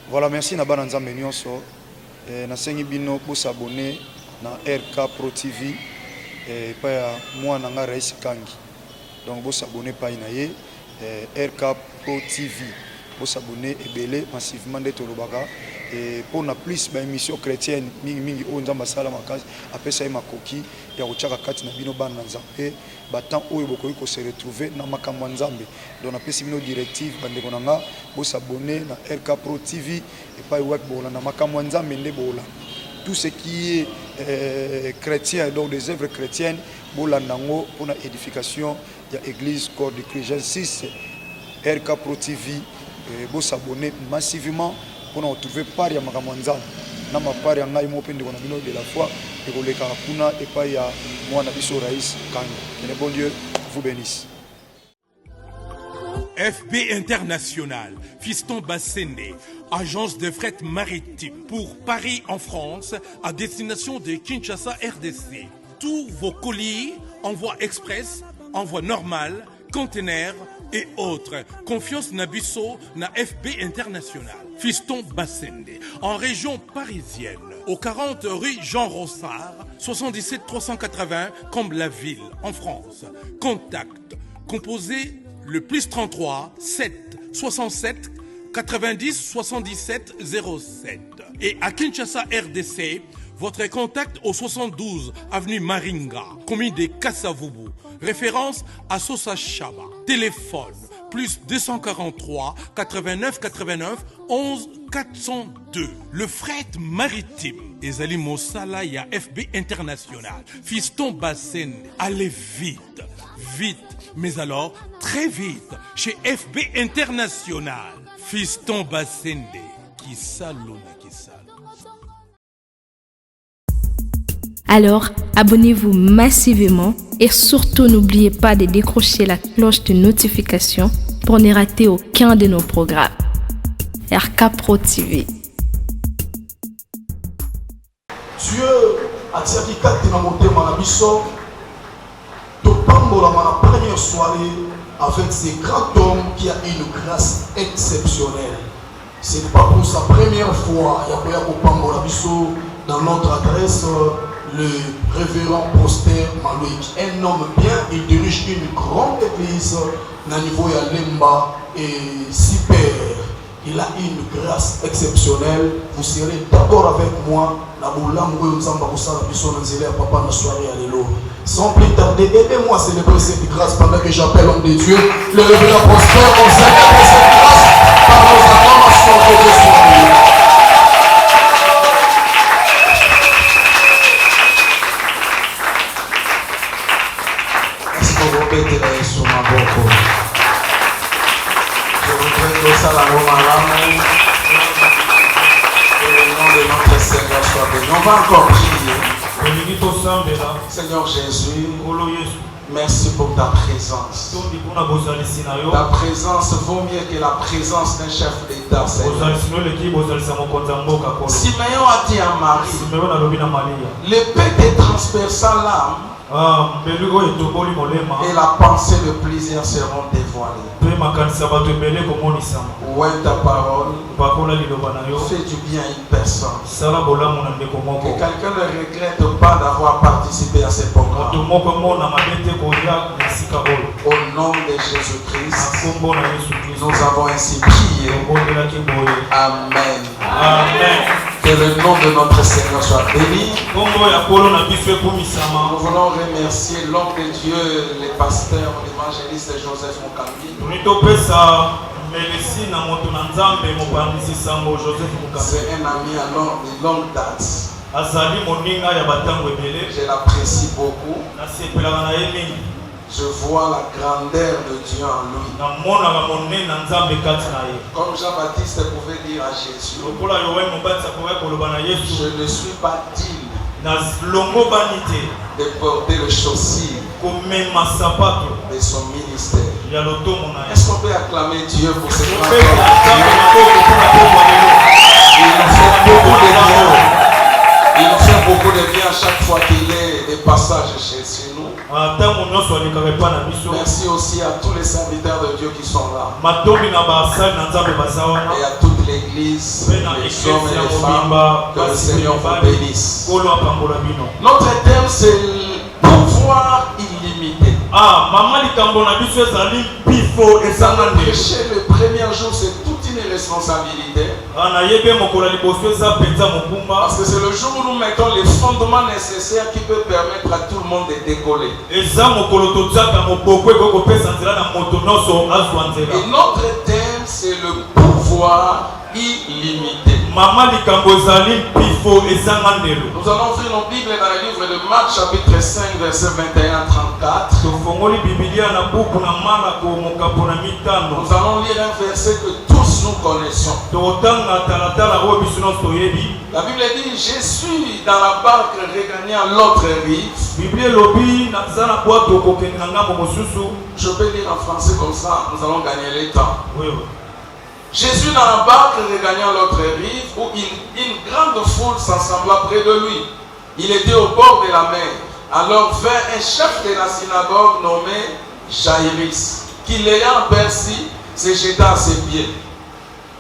Voilà, merci na bana nzambe nyonso. Nasengi bino pour s'abonner na RK Pro TV et pa ya moi na nga Rais Kangi. Donc vous s'abonner pa inaye RK Pro TV. Vous s'abonner et belé massivement de Tolobaka et pour na plus ba émission chrétienne mingi o nzamba sala makazi apesa e makoki ya kochaka kati na bino bana nzambe batant oyo bokoki ko se retrouver na makambo nzambe. Donc na pesi bino directive bande konanga vous s'abonner na RK Pro TV et pas web bola na makambo nzambe nde bola. Tout ce qui est chrétien, donc des œuvres chrétiennes, pour la édification de l'église Corps de Christ. J'insiste, RK Pro TV, vous s'abonner massivement pour nous retrouver par ya Makamanzam. Nous avons par ya Ngaï Mopende de la foi et pour les Karakuna et pas ya moi Nabiso Raïs Kangi. Que le bon Dieu vous bénisse. FB International, Fiston Bassende, agence de fret maritime pour Paris en France, à destination de Kinshasa RDC. Tous vos colis, envoi express, envoi normal, conteneurs et autres. Confiance Nabiso na FB International. Fiston Bassende, en région parisienne, au 40 rue Jean Rossard, 77 380 Comble-la-Ville, en France. Contact, composé le plus 33 7 67 90 77 07. Et à Kinshasa RDC, votre contact au 72 avenue Maringa, commune de Kassavubu. Référence à Sosa Chaba. Téléphone plus 243 89 89 11 402. Le fret maritime. Ezali Mosala ya FB International. Fiston Bassende. Allez vite, vite. Mais alors, très vite, chez FB International, Fiston Bassende, qui salue. Alors, abonnez-vous massivement et surtout n'oubliez pas de décrocher la cloche de notification pour ne rater aucun de nos programmes. RK Pro TV. Dieu a tiré quatre dans mon thème à la mission. La première soirée avec ce grand homme qui a une grâce exceptionnelle. Ce n'est pas pour sa première fois, il y a dans notre adresse, le révérend Prosper Maloïk. Un homme bien, il dirige une grande église au niveau de Lemba et super. Il a une grâce exceptionnelle. Vous serez d'accord avec moi. Sans plus tarder, aidez-moi à célébrer cette grâce pendant que j'appelle l'homme de Dieu, le révérend Prosper. On célèbre cette grâce par nos acclamations de Dieu sur lui. Est-ce que vous mettez sur ma boca? Je voudrais que ça la remarque. De notre Seigneur soit béni. On va encore prier. Seigneur Jésus, merci pour ta présence. Ta présence vaut mieux que la présence d'un chef d'État. Simeon a dit à Marie, l'épée te transperça l'âme et la pensée de plusieurs seront dévoilées. Où est ta parole? Fais du bien à une personne. Que quelqu'un ne regrette pas d'avoir participé à ce programme. Au nom de Jésus-Christ, nous avons ainsi prié. Amen. Amen. Que le nom de notre Seigneur soit béni. Nous voulons remercier l'homme de Dieu, les pasteurs, l'évangéliste Joseph Mokambi. C'est un ami de longue date. Je l'apprécie beaucoup. Je vois la grandeur de Dieu en lui. Comme Jean-Baptiste pouvait dire à Jésus, je ne suis pas digne de porter le chaussure de son ministère. Est-ce qu'on peut acclamer Dieu pour ce grand homme? Il nous fait beaucoup de bien. Il nous fait beaucoup de bien à chaque fois qu'il est des passages chez nous. Merci aussi à tous les serviteurs de Dieu qui sont là. Et à toute l'église, les hommes et les femmes, que le Seigneur vous bénisse. Notre thème, c'est le pouvoir illimité. Prêcher le premier jour, c'est toute une responsabilité. Parce que c'est le jour où nous mettons les fondements nécessaires qui peuvent permettre à tout le monde de décoller. Et notre thème, c'est le pouvoir illimité. Nous allons ouvrir nos Bibles dans le livre de Marc chapitre 5 verset 21 à 34. Nous allons lire un verset que tous nous connaissons. La Bible dit: Jésus dans la barque regagnant l'autre rive. Je peux lire en français comme ça, nous allons gagner le temps. Jésus dans la barque regagnant l'autre rive, où une grande foule s'assembla près de lui. Il était au bord de la mer. Alors vint un chef de la synagogue nommé Jaïrus, qui l'ayant aperçu, se jeta à ses pieds.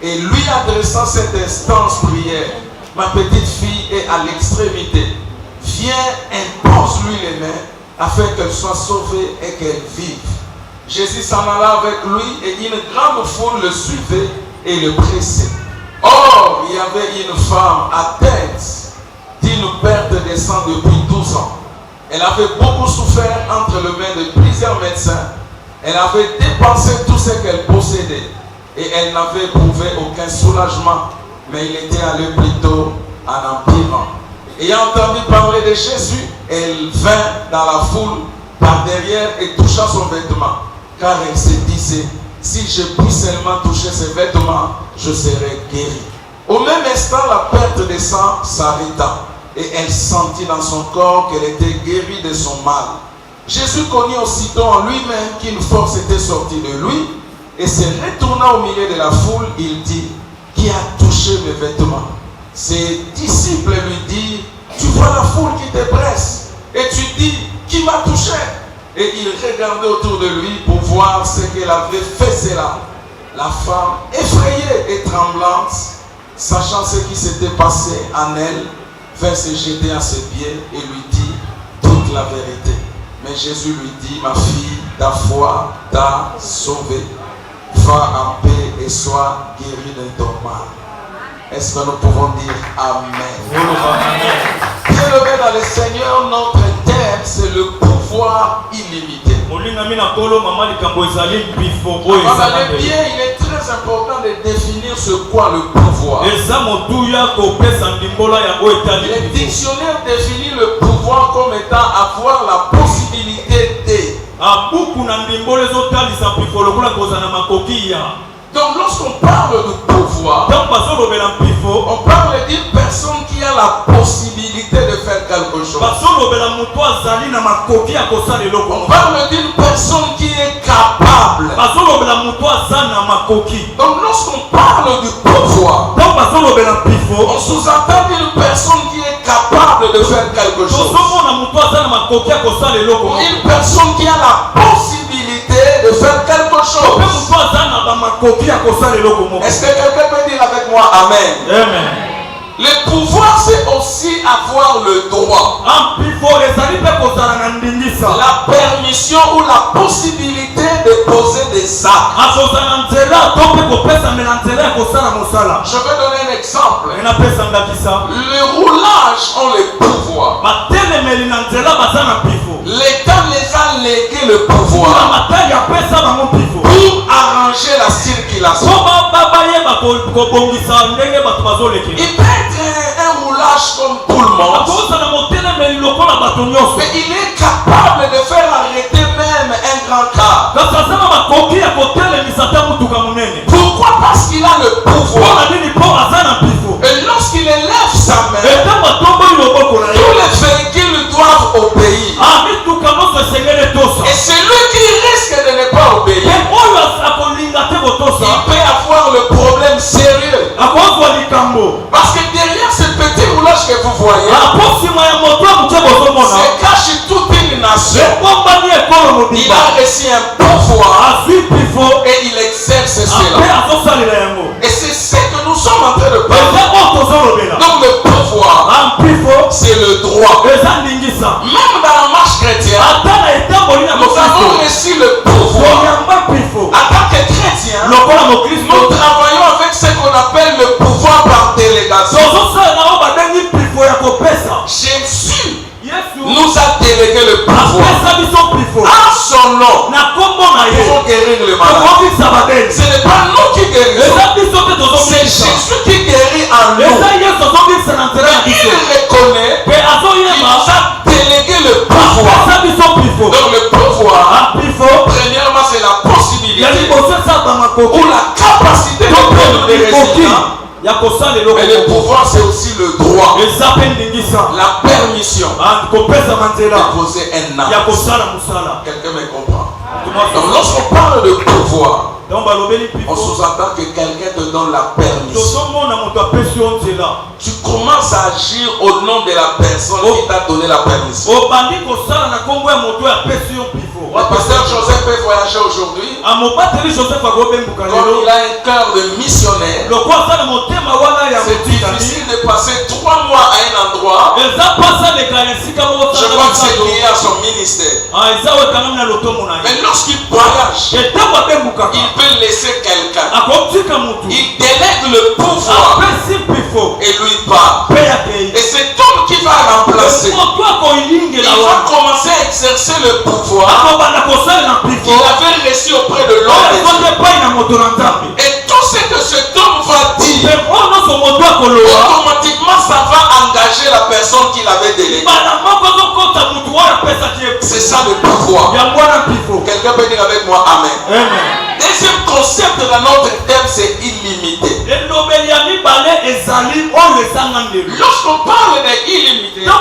Et lui adressant cette instance prière: ma petite fille est à l'extrémité. Viens, impose-lui les mains, afin qu'elle soit sauvée et qu'elle vive. Jésus s'en alla avec lui et une grande foule le suivait et le pressait. Or, il y avait une femme atteinte d'une perte de sang depuis 12 ans. Elle avait beaucoup souffert entre les mains de plusieurs médecins. Elle avait dépensé tout ce qu'elle possédait et elle n'avait éprouvé aucun soulagement, mais il était allé plutôt en empirant. Ayant entendu parler de Jésus, elle vint dans la foule par derrière et toucha son vêtement, car elle se disait: si je puis seulement toucher ses vêtements, je serai guéri. Au même instant, la perte de sang s'arrêta et elle sentit dans son corps qu'elle était guérie de son mal. Jésus connut aussitôt en lui-même qu'une force était sortie de lui et se retournant au milieu de la foule, il dit: qui a touché mes vêtements? Ses disciples lui dirent: tu vois la foule qui te presse et tu dis: qui m'a touché? Et il regardait autour de lui pour voir ce qu'elle avait fait cela. La femme, effrayée et tremblante, sachant ce qui s'était passé en elle, vint se jeter à ses pieds et lui dit toute la vérité. Mais Jésus lui dit: ma fille, ta foi t'a sauvée. Va en paix et sois guérie de ton mal. Est-ce que nous pouvons dire Amen? Bien-aimés dans le Seigneur, notre thème, c'est le pouvoir illimité. Bien, il est très important de définir ce qu'est le pouvoir. Le dictionnaire définit le pouvoir comme étant avoir la possibilité de. Donc lorsqu'on parle de pouvoir, on parle d'une personne qui a la possibilité de faire quelque chose. On parle d'une personne qui est capable. Donc lorsqu'on parle du pouvoir, on sous-entend une personne qui est capable de faire quelque chose. Une personne qui a la possibilité de faire quelque chose. Est-ce que quelqu'un peut dire avec moi Amen? Amen. Le pouvoir, c'est aussi avoir le droit, la permission ou la possibilité de poser des actes. Je vais donner un exemple. Le roulage ont le pouvoir. L'État les a légué le pouvoir pour arranger la circulation. Il peut être un roulage comme tout le monde, mais il est capable de faire arrêter même un grand car. Pourquoi? Parce qu'il a le pouvoir. Et lorsqu'il élève sa main, tous les véhicules doivent obéir. Et celui qui risque de ne pas obéir, il peut avoir le problème sérieux. Parce que derrière ce petit roulage que vous voyez, se cache toute une nation. Il a reçu un pouvoir et il exerce cela. Et c'est ce que nous sommes en train de parler. Donc le pouvoir, c'est le droit. Même dans la marche chrétienne, nous avons reçu le pouvoir. En tant que chrétiens, nous travaillons avec ce qu'on appelle le pouvoir par délégation. Jésus nous a délégué le pouvoir. En son nom, nous pouvons guérir le malade. Ce n'est pas nous qui guérissons, c'est Jésus qui guérit en nous. Mais il reconnaît qu'il nous a délégué le pouvoir. Donc le pouvoir, premièrement, c'est la possibilité ou la capacité de prendre des résultats. Mais le pouvoir, c'est aussi le droit, la permission de poser un acte. Quelqu'un me comprend? Donc lorsqu'on parle de pouvoir, on sous-entend que quelqu'un te donne la permission. Tu commences à agir au nom de la personne qui t'a donné la permission. Le pasteur Joseph peut voyager aujourd'hui. Comme il a un cœur de missionnaire, c'est difficile de passer 3 mois à un endroit. Je crois que c'est lié à son ministère. Mais lorsqu'il voyage, il peut laisser quelqu'un. Il délègue le pouvoir et lui parle. Et cet homme qui va remplacer, il va commencer à exercer le pouvoir qu'il avait reçu auprès de l'homme. Et tout ce que cet homme va dire, automatiquement ça va engager la personne qu'il avait déléguée. C'est ça le pouvoir. Quelqu'un peut dire avec moi Amen. Deuxième concept dans notre thème, c'est illimité. Lorsqu'on parle d'illimité, nous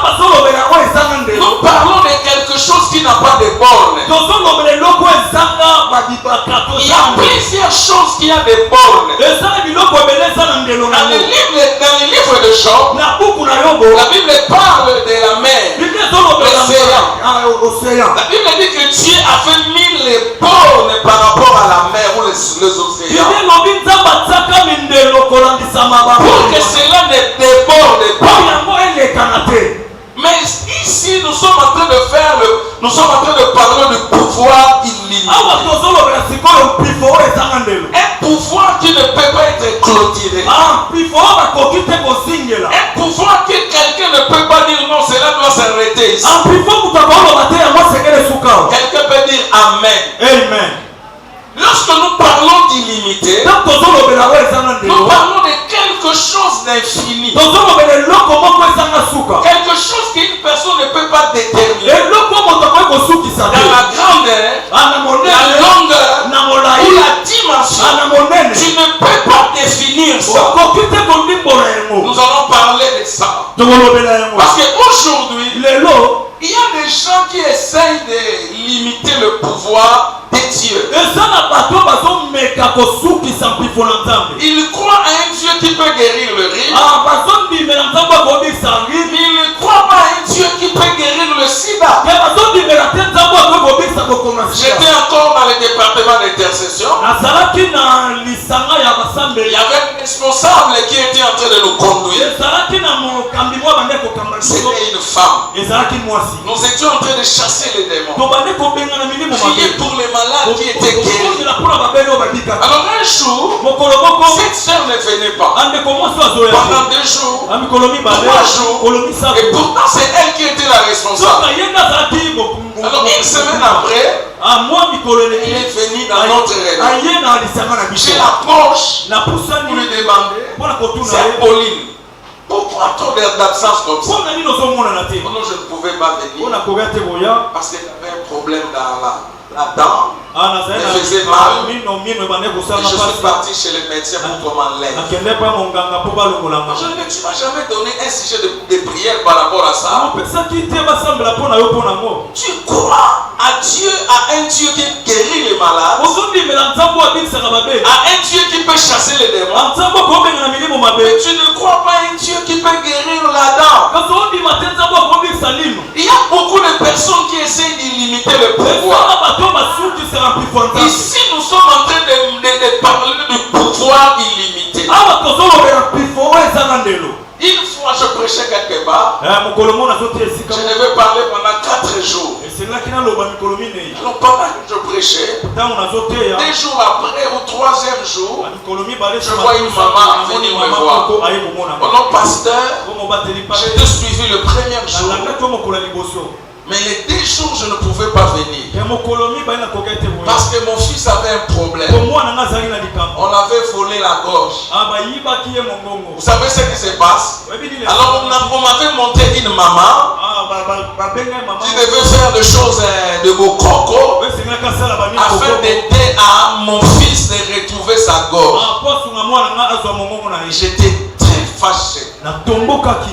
parlons de quelque chose qui n'a pas de bornes. Il y a plusieurs choses qui ont des bornes. Dans le livre de Job, la Bible parle de la mer, l'océan. La Bible dit que Dieu avait mis les bornes par rapport à la mer ou les océans pour que cela ne déborde pas. Mais ici, nous sommes en train de parler du pouvoir illimité. Un pouvoir qui ne peut pas être clôturé. Un pouvoir que quelqu'un ne peut pas dire non, cela doit s'arrêter ici. Quelqu'un peut dire Amen. Amen. Lorsque nous parlons d'illimité, nous parlons de quelque chose d'infini. Quelque chose qu'une personne ne peut pas déterminer. Dans la grandeur, la longueur ou la dimension, tu ne peux pas définir ça. Nous allons parler de ça. Parce qu'aujourd'hui, il y a des gens qui essayent de limiter le pouvoir de Dieu. Ils croient à un Dieu qui peut guérir le rhume. Ils ne croient pas à un Dieu qui peut guérir le sida. J'étais encore dans le département d'intercession. Il y avait un responsable qui était en train de nous conduire. C'était une femme. Nous étions en train de chasser les démons. Prier pour les malades qui étaient guéris. Alors un jour, cette sœur ne venait pas. Pendant 2 jours, 3 jours. Et pourtant c'est elle qui était la responsable. Alors une semaine après, il est venu dans notre réunion. Je l'approche pour lui demander, c'est Pauline. Pourquoi trop d'absence comme ça? Non, je ne pouvais pas venir parce qu'il y avait un problème dans la dent. Elle faisait mal. Et je suis parti chez le médecin pour qu'on m'enlève. Je ne me suis jamais donné un sujet de prière par rapport à ça. Tu crois à Dieu, à un Dieu qui guérit les malades, à un Dieu qui peut chasser les démons, mais tu ne crois pas à un Dieu qui peut guérir la dent. Il y a beaucoup de personnes qui essaient d'illimiter le pouvoir. Ici, nous sommes en train de parler du pouvoir illimité. Une fois, je prêchais quelque part. Je devais parler pendant 4 jours. Alors, pendant que je prêchais, 2 jours après, au 3e jour, je vois une maman venir me voir. Mon pasteur, j'ai suivi le 1er jour. Mais les 2 jours, je ne pouvais pas venir. Parce que mon fils avait un problème. On avait volé la gorge. Vous savez ce qui se passe? Alors on m'avait monté une maman qui devait faire des choses de bokoko afin d'aider à mon fils de retrouver sa gorge. J'étais très fâché.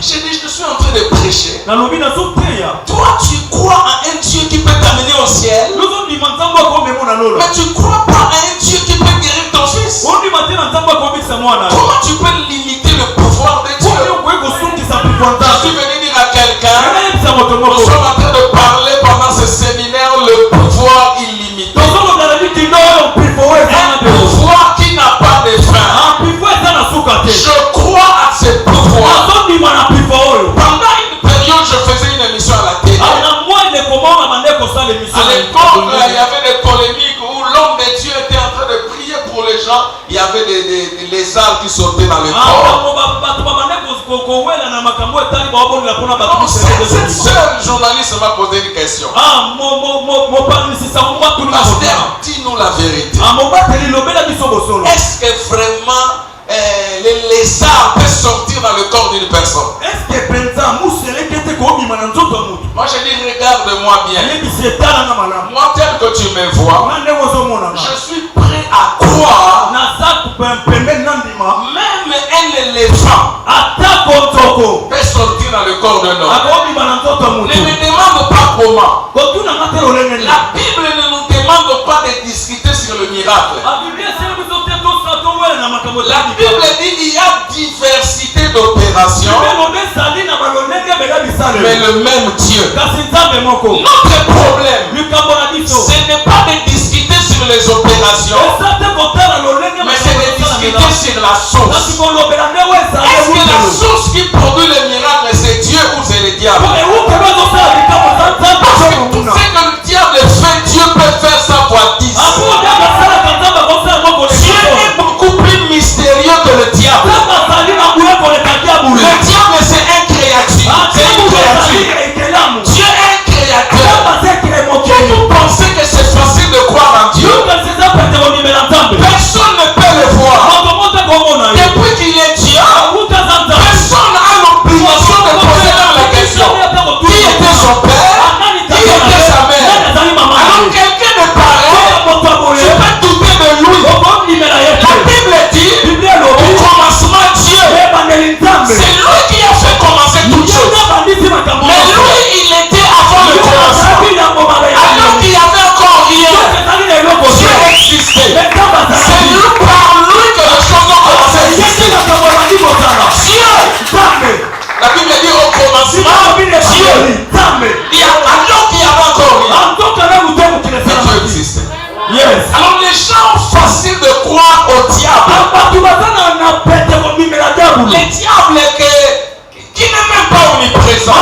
J'ai dit, je suis en train de prêcher. Toi, tu crois à un Dieu qui peut t'amener au ciel, mais tu crois pas à un Dieu qui peut guérir ton fils. Comment tu peux limiter le pouvoir de Dieu? Je suis venu dire à quelqu'un, nous sommes en train de parler pendant ce séminaire le pouvoir illimité. Un pouvoir qui n'a pas de fin. Je crois à ce pouvoir. Pendant une période, je faisais une émission à la télé. À l'époque, il y avait des polémiques où l'homme de Dieu était en train de prier pour les gens. Il y avait des lézards qui sautaient dans le corps. Cette seule journaliste m'a posé une question. Pasteur, dis-nous la vérité. Est-ce que vraiment les lézards peuvent sortir dans le corps d'une personne? Moi je dis, regarde-moi bien. Moi tel que tu me vois, je suis prêt à croire. Même un éléphant peut sortir dans le corps d'un homme. Ne me demande pas comment. La Bible ne nous demande pas de discuter sur le miracle. La Bible dit qu'il y a diversité d'opérations, mais le même Dieu. Notre problème, ce n'est pas de discuter sur les opérations, mais c'est de discuter sur la source. Est-ce que la source qui produit le miracle, c'est Dieu ou c'est le diable? Parce que tout ce que le diable fait, Dieu peut faire ça fois 10. Dieu est beaucoup plus mystérieux que le diable. Le diable c'est un créature. C'est une créature. Dieu est un créateur. Que vous pensez que c'est facile de croire en Dieu? Personne ne peut le voir. Depuis qu'il est Dieu, personne n'a l'obligation de poser la question. Qui était son père? Qui était sa mère? Alors quelqu'un de pareil, je peux douter de lui. La Bible dit, au commencement Dieu, c'est lui qui a fait commencer toutes choses. Mais lui, il était avant le commencement. Alors qu'il y avait encore rien, Dieu existait. C'est lui, par lui que les choses ont commencé à exister. Dieu, la Bible dit au commencement Dieu. Alors qu'il y avait encore rien, Dieu existait. Yes. Alors les gens ont facile de croire au diable. Le diable qui n'est même pas omniprésent.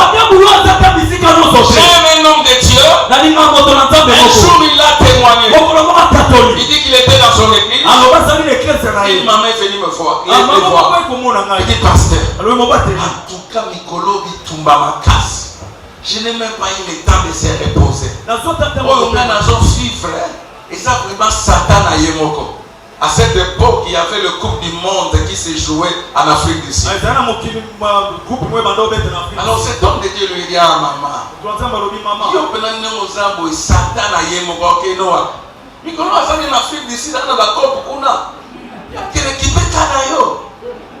J'aime un homme de Dieu. Un jour il a témoigné. Il dit qu'il était dans son église. Une maman est venue me voir. Il dit, pasteur, en tout cas Mikolo Bitumba ma casse. Je n'ai même pas eu le temps de se reposer. On a un fille frère. Et ça vraiment Satan à Yemoko. À cette époque, il y avait le Coupe du Monde qui se jouait en Afrique du Sud. Alors cet homme de Dieu lui dit à maman, Satan à Yemoko. En Afrique du Sud,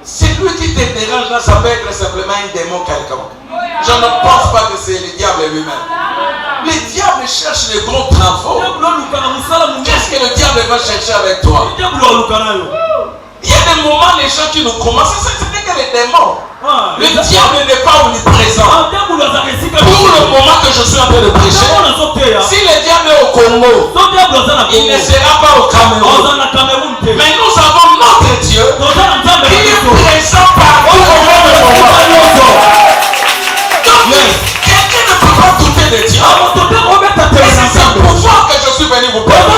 c'est lui qui te dérange là, ça peut être simplement un démon quelqu'un. Je ne pense pas que c'est le diable lui-même. Le diable cherche les gros travaux. Qu'est-ce que le diable va chercher avec toi? Il y a des moments, les gens qui nous commencent, ce n'est que le des morts. Le diable n'est pas omniprésent. Pour le moment que je suis en train de prêcher, si le diable est au Congo, il ne sera pas au Cameroun. Mais nous avons notre Dieu qui est présent partout au même moment. Donc, quelqu'un ne peut pas douter de Dieu. Et c'est ce pouvoir que je suis venu vous parler.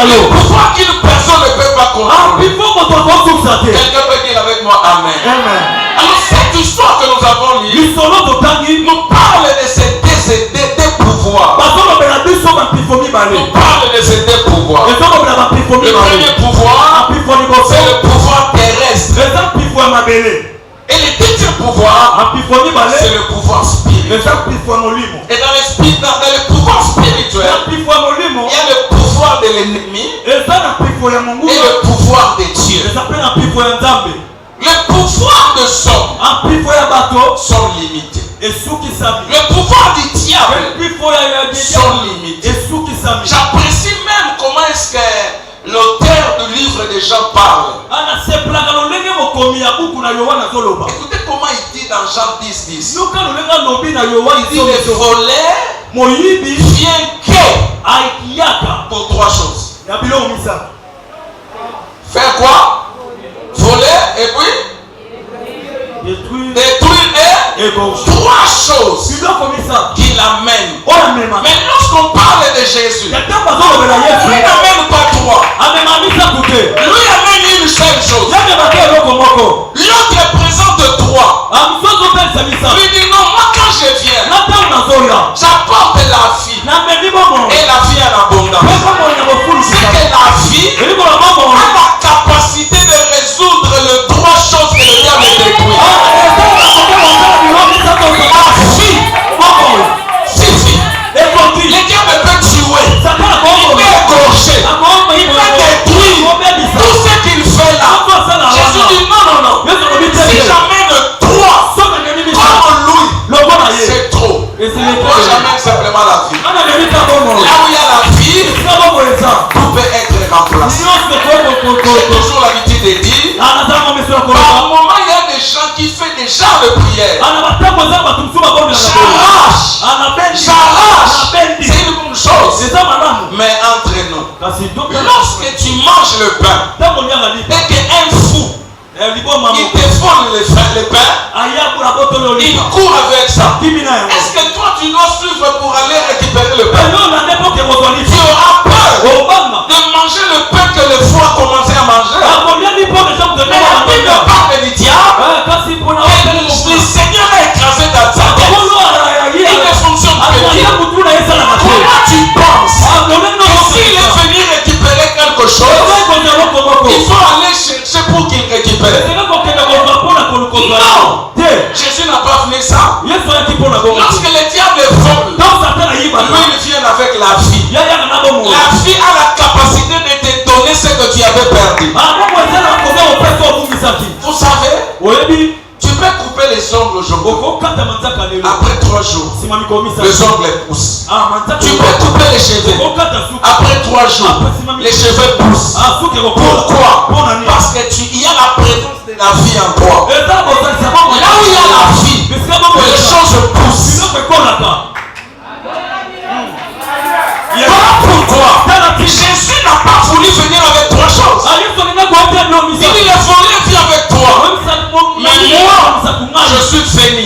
Le pouvoir qu'une personne ne peut pas contrôler. Quelqu'un peut dire avec moi Amen. Alors cette histoire que nous avons lue nous parle de ces deux pouvoirs. Nous parle de ces deux pouvoirs. Le premier pouvoir, c'est le pouvoir terrestre. Et le deuxième pouvoir, c'est le pouvoir spirituel. Et dans le pouvoir spirituel, il y a le pouvoir de l'ennemi et le pouvoir de Dieu. Le pouvoir de l'homme sont limités. Le pouvoir du diable sont limités. J'apprécie même comment est-ce que l'auteur du livre des gens parle. Écoutez comment il dit dans Jean 10:10. Il dit le voleur vient que pour trois choses. Faire quoi? Voler et puis détruire et trois choses qui l'amènent. Mais lorsqu'on parle de Jésus, lui n'amène pas trois. Lui amène une seule chose. L'autre présente trois. Lui dit non, moi quand je viens, j'apporte la vie. Et la vie en abondance. C'est que la vie a la capacité de résoudre les trois choses que le diable détruit. Le diable peut tuer, il peut égorger, il peut détruire tout ce qu'il fait là. Jésus dit non. Si j'amène toi comme lui, c'est trop. Moi j'amène simplement la vie. Là où il y a la vie, tout peut être remplacé. J'ai toujours l'habitude de dire, par moment il y a des gens qui font des genres de prières. J'arrache. C'est une bonne chose. Mais entre nous, lorsque tu manges le pain et qu'un fou il te vole le pain, il court avec ça. Est-ce que toi tu dois suivre pour aller récupérer le pain? Tu auras peur de manger le pain que le fou a commencé à manger. Mais la Bible parle du diable et le Seigneur a écrasé ta tête. Il ne fonctionne pas. Comment tu penses que s'il est venu récupérer quelque chose, il faut aller chercher pour qu'il récupère? Non, Jésus n'a pas fait ça. Lorsque le diable vole, lui il vient avec la vie. La vie a la capacité de te donner ce que tu avais perdu. Vous savez, tu peux couper les ongles aujourd'hui. Après 3 jours, les ongles poussent. Tu peux couper les cheveux. Après 3 jours, les cheveux poussent. Pourquoi? Parce qu'il y a la présence de la vie en toi. Là où il y a la vie, les choses poussent. Pourquoi? Jésus n'a pas voulu venir avec 3 choses. Il dit le voleur vient avec toi. Mais moi, je suis venu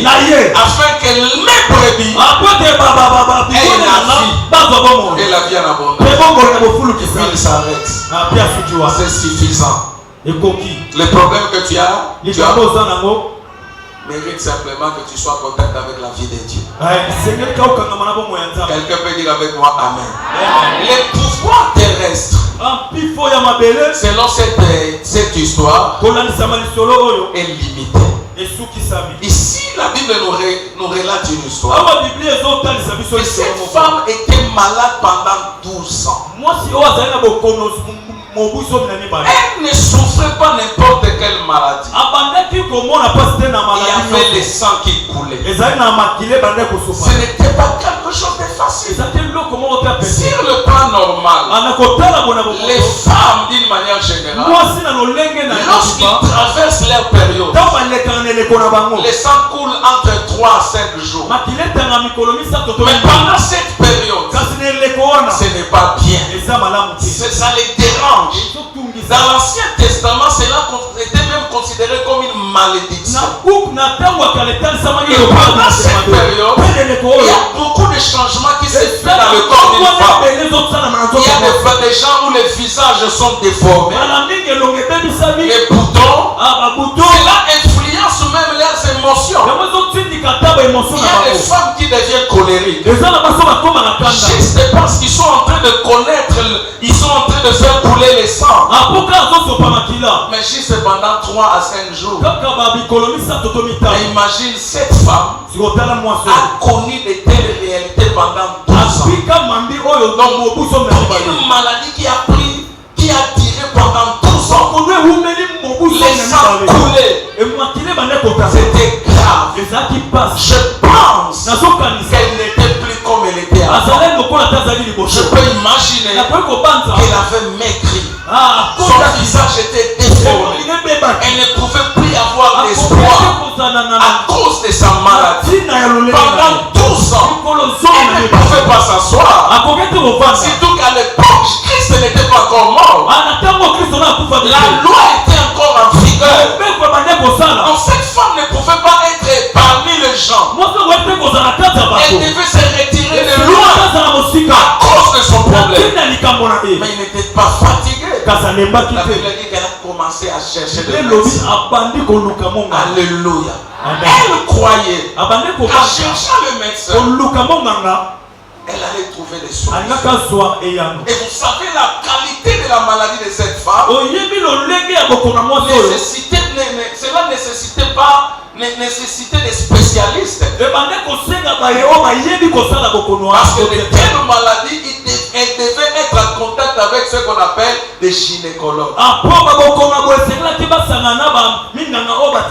afin que mes brebis aient la vie. Et la vie en abondance. Et puis il s'arrête. C'est suffisant. Le problème que tu as mérite simplement que tu sois content avec la vie de Dieu. Quelqu'un peut dire avec moi Amen. Les pouvoirs terrestres, selon cette histoire, est limité. Ici, la Bible nous relate une histoire. Et cette femme était malade pendant 12 ans. Elle ne souffrait pas n'importe quelle maladie. Il y avait le sang qui coulait. Ce n'était pas quelque chose de facile. Sur le plan normal, les femmes d'une manière générale, lorsqu'ils traversent leur période, les sang coule entre 3 à 5 jours. Mais pendant cette période, ce n'est pas bien. Ça les dérange. Dans l'Ancien Testament, cela était même considéré comme une malédiction. Et pendant cette période, il y a beaucoup de changements qui se font dans le corps d'une femme. Il y a des gens où les visages sont déformés. Les boutons, cela influence même leurs émotions. Il y a des femmes qui deviennent colériques. Juste parce qu'ils sont en train de connaître, ils sont en train de faire couler les sangs. Mais juste pendant 3 à 5 jours. Mais imagine cette femme a connu de telles réalités pendant 12 ans. Donc, une maladie qui a duré pendant 12 ans. Les sangs coulaient. C'était grave. Je pense qu'elle n'était plus comme elle était avant. Je peux imaginer qu'elle avait maigri. Son visage était déformé. Elle ne pouvait plus avoir d'espoir à cause de sa maladie. Pendant 12 ans, elle ne pouvait pas s'asseoir. Surtout qu'à l'époque, Christ n'était pas encore mort. La loi était encore en vigueur. Donc cette femme ne pouvait pas être parmi les gens. Elle devait se retirer de loin à cause de son problème. Mais il n'était pas fatigué. La Bible dit qu'elle a commencé à chercher le médecin. Alléluia. Elle croyait qu'en cherchant le médecin, elle allait trouver des solutions. Et vous savez la qualité de la maladie de cette femme. Cela nécessitait des spécialistes. Parce que de telles maladies, elle devait être en contact avec ce qu'on appelle des gynécologues. Et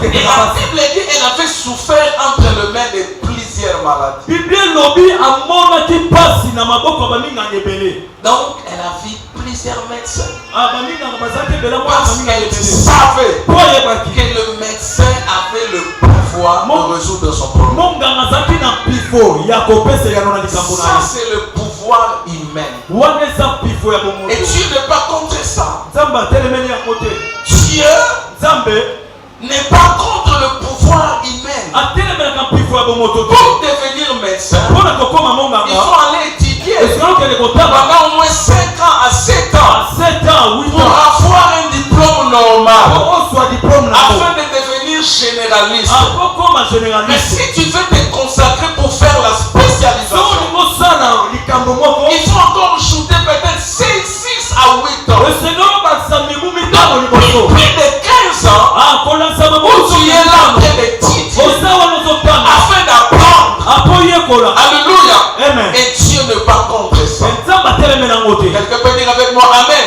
la Bible dit qu'elle avait souffert entre les mains de plusieurs maladies. Donc elle a vu plusieurs médecins. Parce qu'elle savait que le médecin avait le pouvoir de résoudre son problème. Ça c'est le pouvoir humain. Et Dieu n'est pas contre ça. Dieu n'est pas contre le pouvoir humain. Pour devenir médecin, il faut aller étudier pendant au moins 5 ans à 7 ans pour avoir un diplôme normal afin de devenir généraliste. Mais si tu veux te consacrer pour faire la spécialisation, il faut encore ajouter peut-être 6 à 8 ans. Plus de 15 ans où tu es là en train d'étudier afin d'apprendre. Alléluia. Et Dieu n'est pas contre ça. Quelqu'un peut dire avec moi Amen.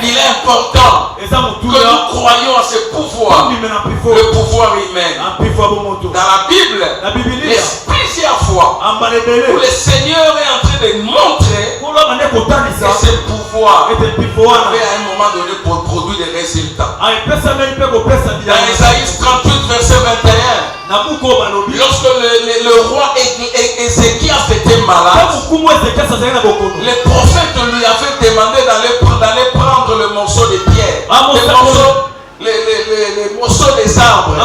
Il est important que nous croyions à ce pouvoir, le pouvoir humain. Dans la Bible, plusieurs fois où le Seigneur est en train de montrer que ce pouvoir avait à un moment donné pour produire des résultats. Dans Isaïe 38 verset 21, lorsque le roi Ézéchias était malade, les prophètes lui avaient demandé d'aller prendre le morceau de pierre, les morceaux des arbres,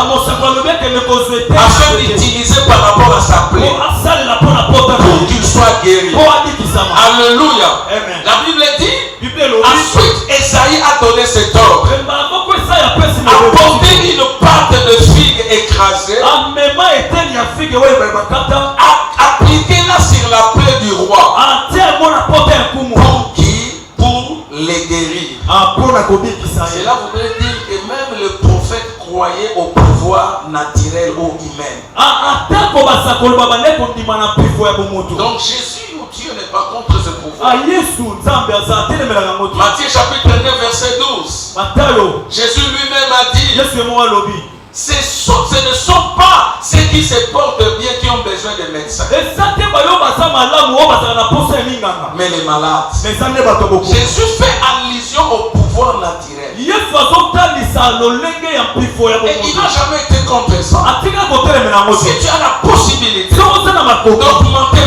afin d'utiliser par rapport à sa plaie pour qu'il soit guéri. Alléluia. La Bible dit, ensuite Esaïe a donné cet ordre: apportez une pâte de figue écrasée, appliquez-la sur la plaie du roi. Pour qui? Pour les guérir. Cela voudrait dire que même le prophète croyait au pouvoir naturel ou humain. Donc Jésus ou Dieu n'est pas contre ce pouvoir. Matthieu chapitre 9 verset 12. Jésus lui-même a dit: ce ne sont pas ceux qui se portent bien qui ont besoin besoin de médecins. Mais les malades. Jésus fait allusion au pouvoir naturel. Et il n'a jamais été contre ça. Si tu as la possibilité d'augmenter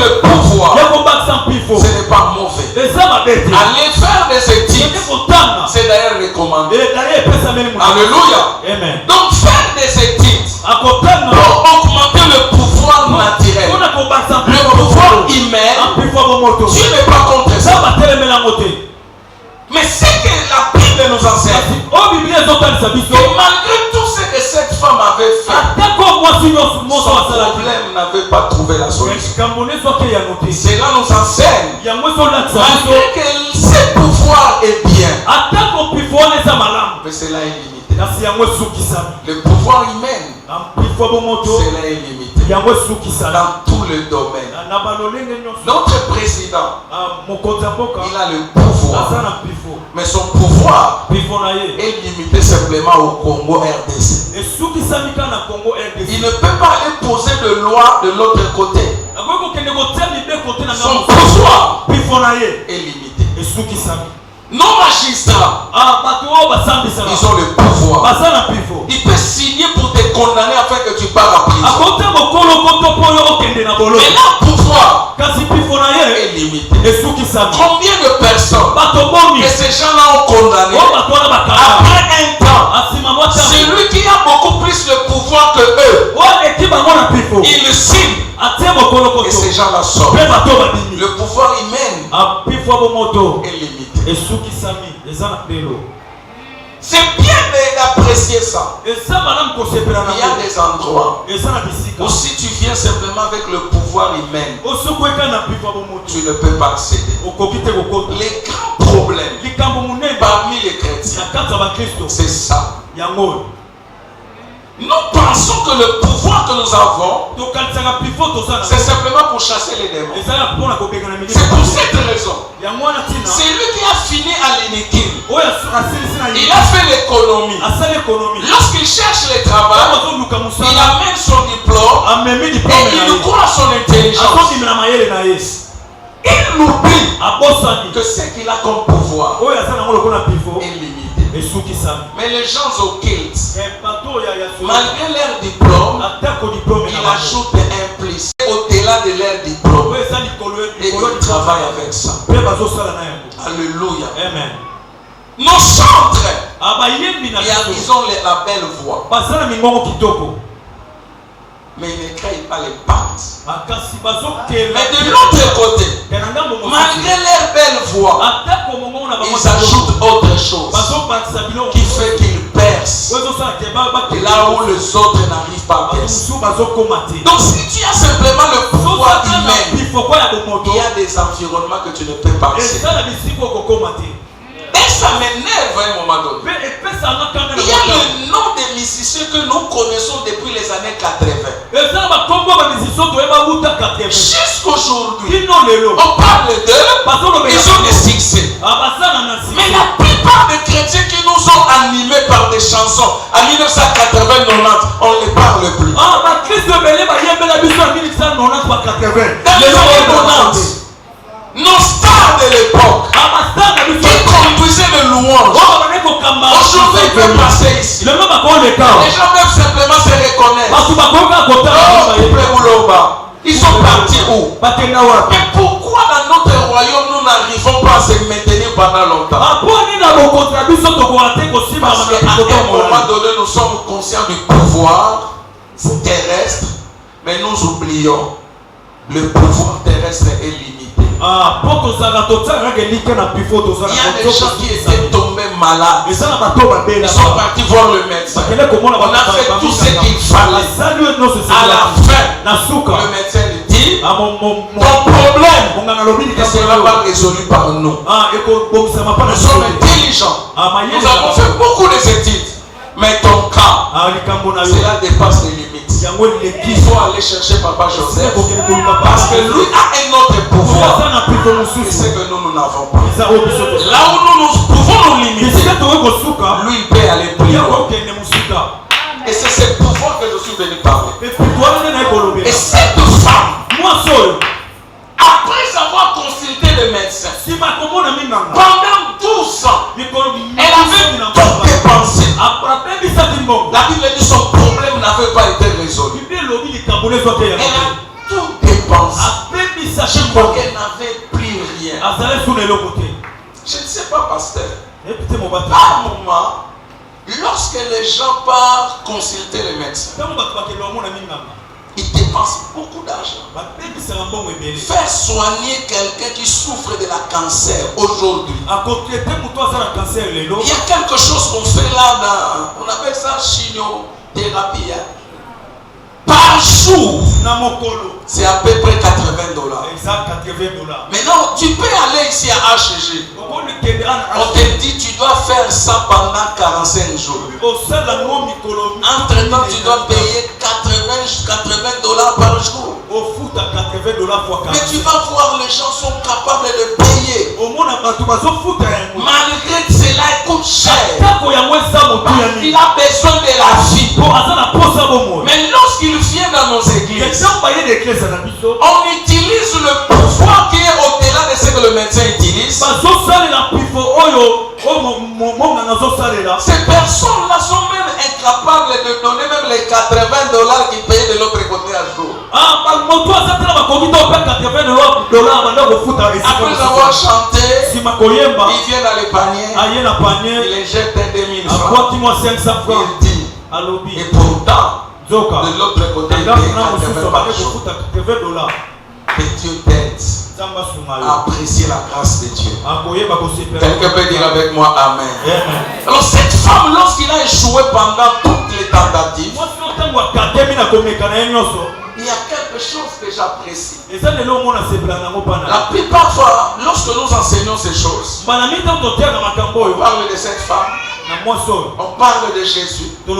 le pouvoir, ce n'est pas mauvais. Aller faire des études, c'est d'ailleurs recommandé. Alléluia. Donc faire des études pour augmenter le pouvoir naturel, le pouvoir humain, tu n'es pas contre ça. Mais c'est que la Bible nous enseigne que malgré tout ce que cette femme avait fait, son problème n'avait pas trouvé la solution. Cela nous enseigne malgré que ce pouvoir est bien, mais cela est limité. Le pouvoir humain, cela est limité dans tous les domaines. Notre président, il a le pouvoir, mais son pouvoir est limité simplement au Congo RDC. Il ne peut pas aller poser de loi de l'autre côté. Son pouvoir est limité. Nos magistrats, ils ont le pouvoir. Il peut signer pour te condamner afin que tu pars en prison. Mais leur pouvoir est limité. Combien de personnes que ces gens-là ont condamné après un temps, celui qui a beaucoup plus de pouvoir que eux, il le signe et ces gens-là sortent. Le pouvoir humain est limité. C'est bien d'apprécier ça. Il y a des endroits où si tu viens simplement avec le pouvoir humain, tu ne peux pas accéder. Les grands problèmes parmi les chrétiens, c'est ça. Nous pensons que le pouvoir que nous avons, c'est simplement pour chasser les démons. C'est pour cette raison. C'est lui qui a fini à l'iniquité. Il a fait l'économie. Lorsqu'il cherche le travail, il amène son diplôme et il croit son intelligence. Il oublie que ce qu'il a comme pouvoir est limité. Mais les gens occultes, malgré leur diplôme, ils ajoutent des implices au-delà de leur diplôme et ils travaillent avec ça. Alléluia. Nos centres, ils ont la belle voix, mais ils ne créent pas les pactes. Mais de l'autre côté, malgré leur belle voix, ils ajoutent autre chose qui fait qu'ils percent là où les autres n'arrivent pas à percer. Donc si tu as simplement le pouvoir humain, il y a des environnements que tu ne peux pas accéder. Et ça m'énerve à un moment donné. Il y a le nom des musiciens que nous connaissons depuis les années 80. Jusqu'aujourd'hui, on parle d'eux, ils ont des succès. Mais la plupart des chrétiens qui nous ont animés par des chansons en 1980-90, on ne les parle plus. Dans les années 90, nos stars de l'époque qui conduisaient le louange, aujourd'hui ils peuvent passer ici. Les gens peuvent simplement se reconnaître. Ils sont partis où? Mais pourquoi dans notre royaume nous n'arrivons pas à se maintenir pendant longtemps? Parce qu'à un moment donné nous sommes conscients du pouvoir terrestre, mais nous oublions le pouvoir terrestre est limité. Il y a des gens qui étaient tombés malades. Ils sont partis voir le médecin. On a fait tout ce qu'il fallait. À la fin, le médecin lui dit ton problème ne sera pas résolu par nous. Nous sommes intelligents. Nous avons fait beaucoup d'études. Mais ton cas, cela dépasse les limites. Il faut aller chercher Papa Joseph parce que lui a un autre pouvoir. Et c'est que nous n'avons pas. Là où nous pouvons nous limiter, lui il peut aller plus loin. Et c'est ce pouvoir que je suis venu parler. Et cette femme Pendant 12 ans, elle avait tout dépensé. La Bible dit son problème n'avait pas été résolu. Elle a tout dépensé. Je crois qu'elle n'avait plus rien. Je ne sais pas, pasteur. À un moment, lorsque les gens partent consulter les médecins, ils dépensent beaucoup d'argent. Faire soigner quelqu'un qui souffre de la cancer aujourd'hui. Il y a quelque chose qu'on fait là, on appelle ça chimiothérapie. Par jour, c'est à peu près $80. Maintenant, tu peux aller ici à HG. On te dit tu dois faire ça pendant 45 jours. Entre-temps, tu dois payer $80 par jour. Mais tu vas voir, les gens sont capables de payer. Malgré que cela coûte cher. Il a besoin de la vie. Mais lorsqu'il vient dans nos églises, on utilise le pouvoir qui est au-delà de ce que le médecin utilise. Ces personnes-là sont même incapables de donner même les $80 qu'ils payaient de l'autre côté à jour. Après avoir chanté, il vient dans le panier, il les jette 2000 francs. Il dit, et pourtant, de l'autre côté, il paye $80 par jour. Que Dieu t'aide à apprécier la grâce de Dieu. Quelqu'un peut dire avec moi Amen. Alors cette femme, lorsqu'il a échoué pendant toutes les tentatives, il y a quelque chose que j'apprécie. La plupart du temps, lorsque nous enseignons ces choses, on parle de cette femme, on parle de Jésus, on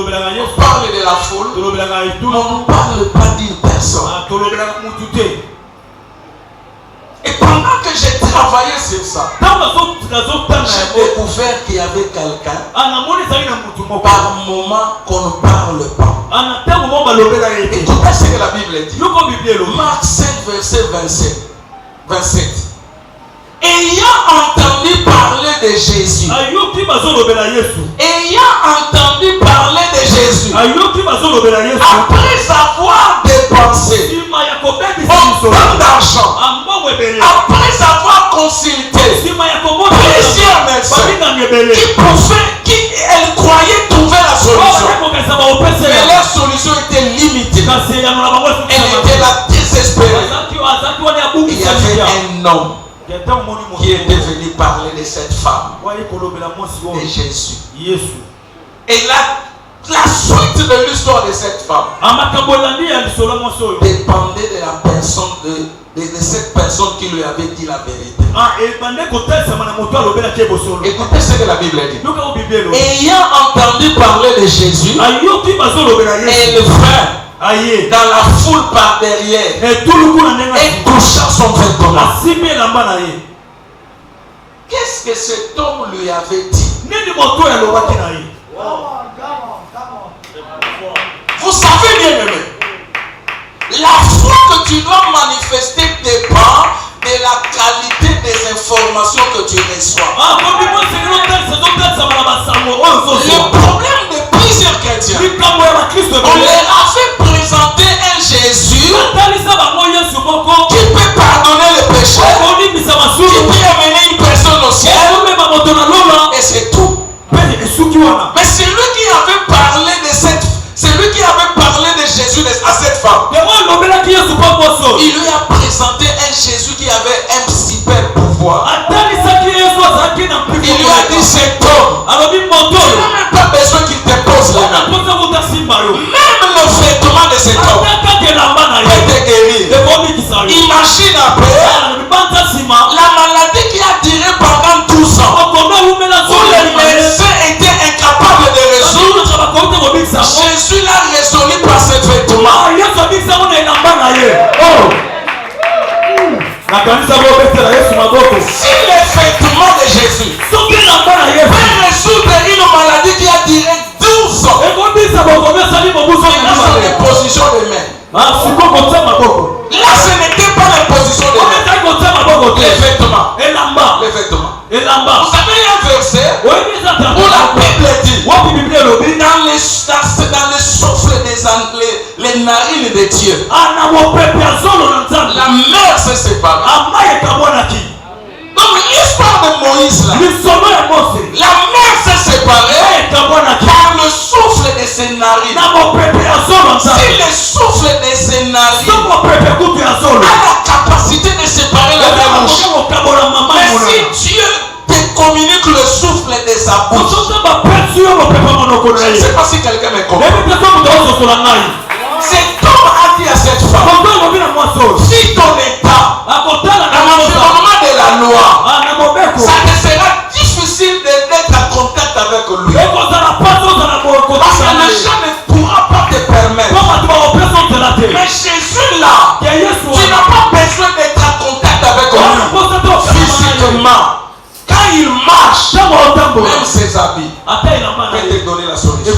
parle de la foule, on ne parle pas d'une personne. Et pendant que j'ai travaillé sur ça, j'ai découvert qu'il y avait quelqu'un par moment qu'on ne parle pas. Écoutez ce que la Bible dit. Marc 5, verset 27. Ayant entendu parler de Jésus. Ayant entendu parler de Jésus. Après avoir dépensé autant d'argent. Après avoir consulté plusieurs médecins elle croyait trouver la solution. Mais la solution était limitée. Elle était là désespérée. Il y avait un homme qui était venu parler de cette femme, de Jésus. Et la suite de l'histoire de cette femme dépendait de la personne de cette personne qui lui avait dit la vérité. Écoutez ce que la Bible dit. Ayant entendu parler de Jésus, elle vint dans la foule par derrière et toucha son vêtement. Qu'est-ce que cet homme lui avait dit? Vous savez bien aimé, la foi que tu dois manifester dépend de la qualité des informations que tu reçois. Le problème de plusieurs chrétiens, on leur a fait présenter un Jésus qui peut pardonner les péchés, qui peut amener une personne au ciel, et c'est tout. Mais celui qui avait parlé de Jésus à cette femme, il lui a présenté un Jésus qui avait un super pouvoir. Il lui a dit cet homme, tu n'as même pas besoin qu'il te pose la main. Même le vêtement de cet homme peut te guérir. Imagine après la maladie qui a duré pendant 12 ans, où les médecins étaient incapables de résoudre. Jésus l'a résolu par ce vêtement. Si les vêtements de Jésus peuvent résoudre une maladie qui a duré 12 ans, ils sont les positions de main. Là, ce n'était pas la position de main. Les vêtements. Vous avez un verset où la Bible dit dans le souffle les narines de Dieu, la mer s'est séparée. Donc l'histoire de Moïse là, la mer s'est séparée par le souffle de ses narines. Si le souffle de ses narines a la capacité de séparer la mer Rouge, mais si Dieu te communique le souffle de sa bouche, je ne sais pas si quelqu'un me comprend. Cet homme a dit à cette femme, si ton état, l'environnement de la loi, ça te sera difficile d'être en contact avec lui. Parce que le gens ne pourra pas te permettre. Mais Jésus là, tu n'as pas besoin d'être en contact avec lui physiquement. Quand il marche, même ses habits peut te donner la solution. Dès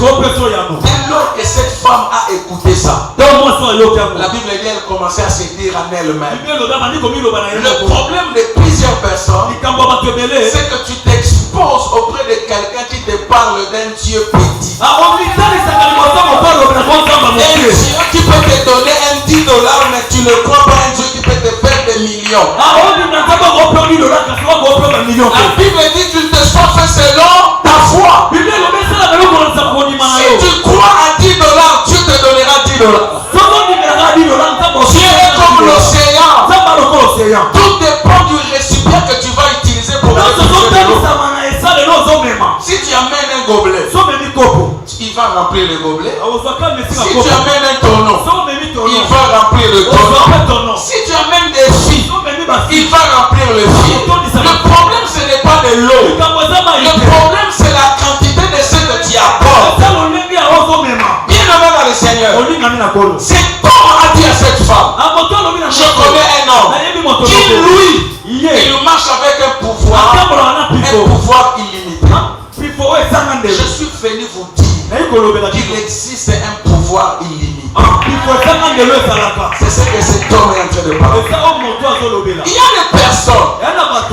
lors que cette femme a écouté ça, la Bible dit elle commençait à se dire en elle-même. Le problème de plusieurs personnes, c'est que tu t'exposes auprès de quelqu'un qui te parle d'un Dieu petit. Un Dieu qui peut te donner un $10, mais tu ne crois pas un Dieu qui peut te faire des millions. La Bible dit tu te sois fait selon ta foi. Si tu crois à $10, Dieu te donnera $10. Dieu est comme l'océan. Tout dépend du récipient que tu vas utiliser pour récupérer l'eau. Si tu amènes un gobelet, il va remplir le gobelet. Si tu amènes un tonneau, il va remplir le tonneau. Si tu amènes des filles, il va remplir le fil. Le problème ce n'est pas de l'eau. Le problème c'est la quantité de ce que tu apportes. Bien aimé dans le Seigneur, cet homme a dit à cette femme, je connais un homme qui lui, il marche avec un pouvoir illimité. Je suis venu vous dire qu'il existe un pouvoir illimité. C'est ce que cet homme est en train de parler. Il y a des personnes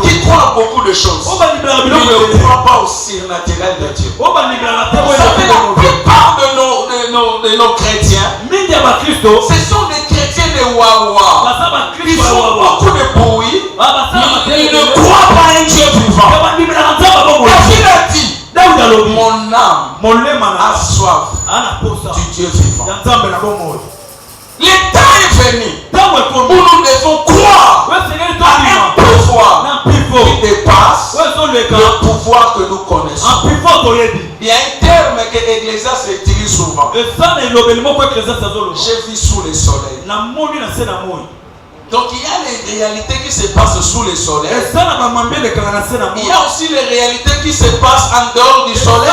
qui croient beaucoup de choses, mais ne croient pas au surnaturel de Dieu. Vous savez, la plupart de nos chrétiens, ce sont des chrétiens de Wawa. Ils font beaucoup de bruit. Ils ne croient pas à un Dieu vivant. Il a dit, mon âme a soif du Dieu vivant. Le temps est venu où nous devons croire à un pouvoir qui dépasse le pouvoir que nous connaissons. Il y a un terme que l'Ecclésiaste utilise souvent. J'ai vu sous le soleil. Donc il y a les réalités qui se passent sous le soleil. Il y a aussi les réalités qui se passent en dehors du soleil.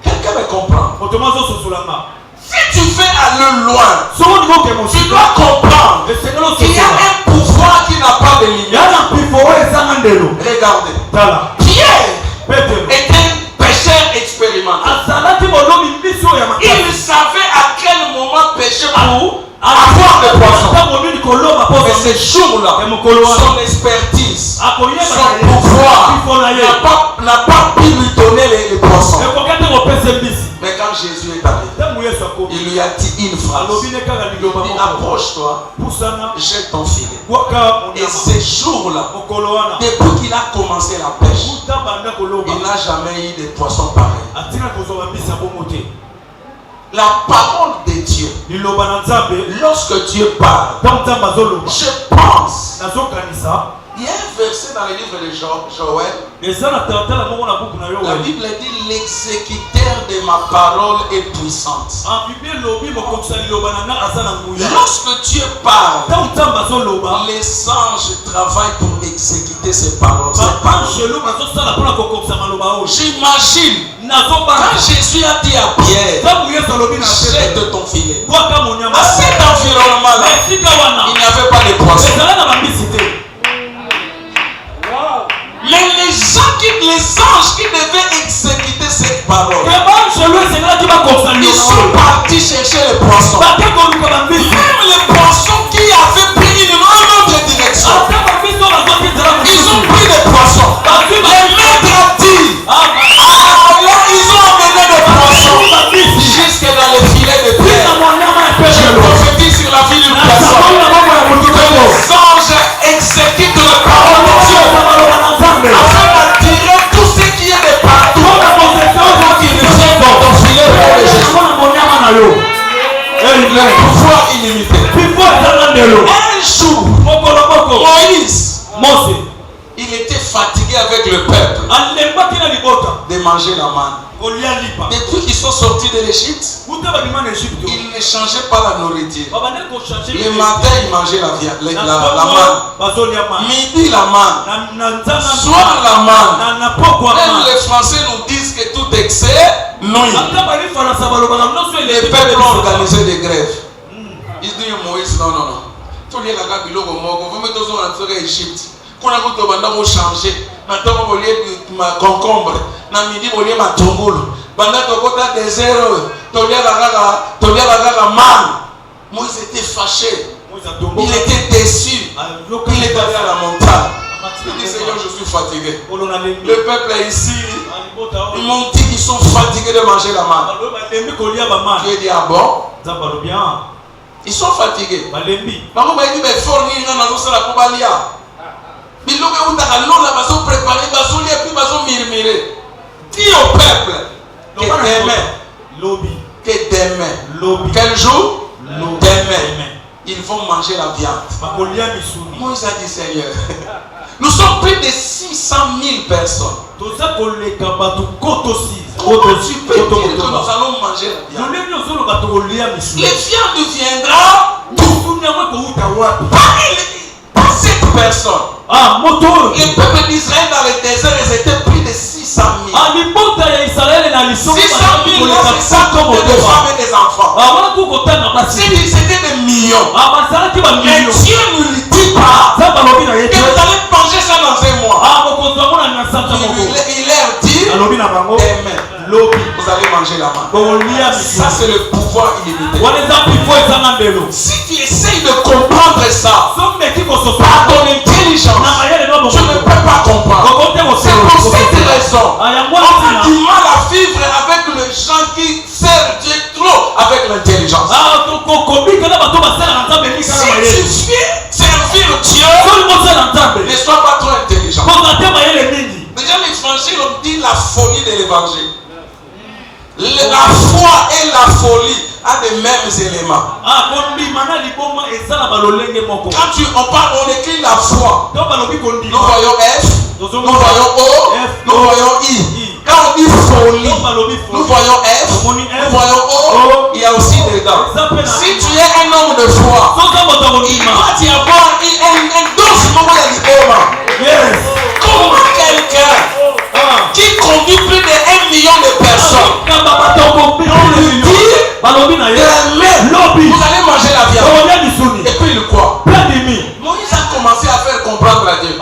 Quelqu'un me comprend? Si tu veux aller loin, tu dois comprendre qu'il y a un pouvoir qui n'a pas de limite. Regardez, Pierre était un pécheur expérimenté. Il savait à quel moment pécher pour avoir des poissons. Mais ce jour-là, son expertise, son pouvoir n'a pas pu lui donner les poissons. Mais quand Jésus est arrivé, il lui a dit une phrase. Il dit, approche-toi, jette ton filet. Et ce jour-là, depuis qu'il a commencé la pêche, il n'a jamais eu de poissons pareils. La parole de Dieu, lorsque Dieu parle, je pense, il y a un verset dans le livre de Joël. La Bible dit l'exécuteur de ma parole est puissante. Lorsque Dieu parle, les anges travaillent pour exécuter ses paroles. J'imagine quand Jésus a dit à Pierre, jette ton filet. À cet environnement-là, il n'y avait pas de poisson. Mais les anges qui devaient exécuter cette parole, ils sont partis chercher les poissons. Même les poissons qui avaient pris une autre direction, ils ont pris pouvoir illimité. Un jour, Moïse, il était fatigué avec le peuple de manger la manne. Depuis qu'ils sont sortis de l'Égypte, ils ne changeaient pas la nourriture. Le matin, ils mangeaient la manne. Midi, la manne. Soir, la manne. Même les Français nous disent que tout excès nuit. Les peuples ont organisé des grèves. Ils disent Moïse, non. Tout le monde vous mettez dans l'Égypte. Quand on a changé, maintenant on va concombre, na midi on va matungulu. Banda tokota désert, tolia la man. Moïse était fâché, il était déçu, il est allé à la montagne. Il dit Seigneur, je suis fatigué. Le peuple est ici, ils m'ont dit qu'ils sont fatigués de manger la manne. Tu dit ah bon? Ils sont fatigués. Maman m'a dit mais fort ni na nazo sala kubalia. Bilobe utaka lona bazo préparer bazo lia puis bazo murmurer. Dis au peuple que demain, quel jour? Demain, ils vont manger la viande. Moïse a dit Seigneur, nous sommes plus de 600 000 personnes. Comment tu peux dire que nous allons manger la viande? Les viandes viendront pas cette personne. Les peuples d'Israël dans le désert, ils étaient plus de 600 000. 600 000, c'est ça comme des femmes et des enfants. C'était des millions. Mais Dieu ne lui dit pas que vous allez manger ça dans un mois. Il leur dit demain, vous allez manger la manne. Ça, c'est le pouvoir illimité. Si tu essayes de comprendre ça par ton intelligence, tu ne peux pas comprendre. C'est pour cette raison on a du mal à vivre avec les gens qui servent Dieu trop avec l'intelligence. Si tu viens servir Dieu, ne sois pas trop intelligent. Déjà l'évangile, on dit la folie de l'évangile. La foi et la folie ont les mêmes éléments. Quand on écrit la foi, nous voyons F, nous voyons O, nous voyons I. Quand on dit folie, nous voyons F, nous voyons O, il y a aussi dedans. Si tu es un homme de foi, il doit y avoir un dosement de l'homme. Comment quelqu'un qui conduit plus de 1 million de personnes, on lui dit, vous allez manger la viande. Et puis il quoi? Moïse a commencé à faire comprendre à Dieu.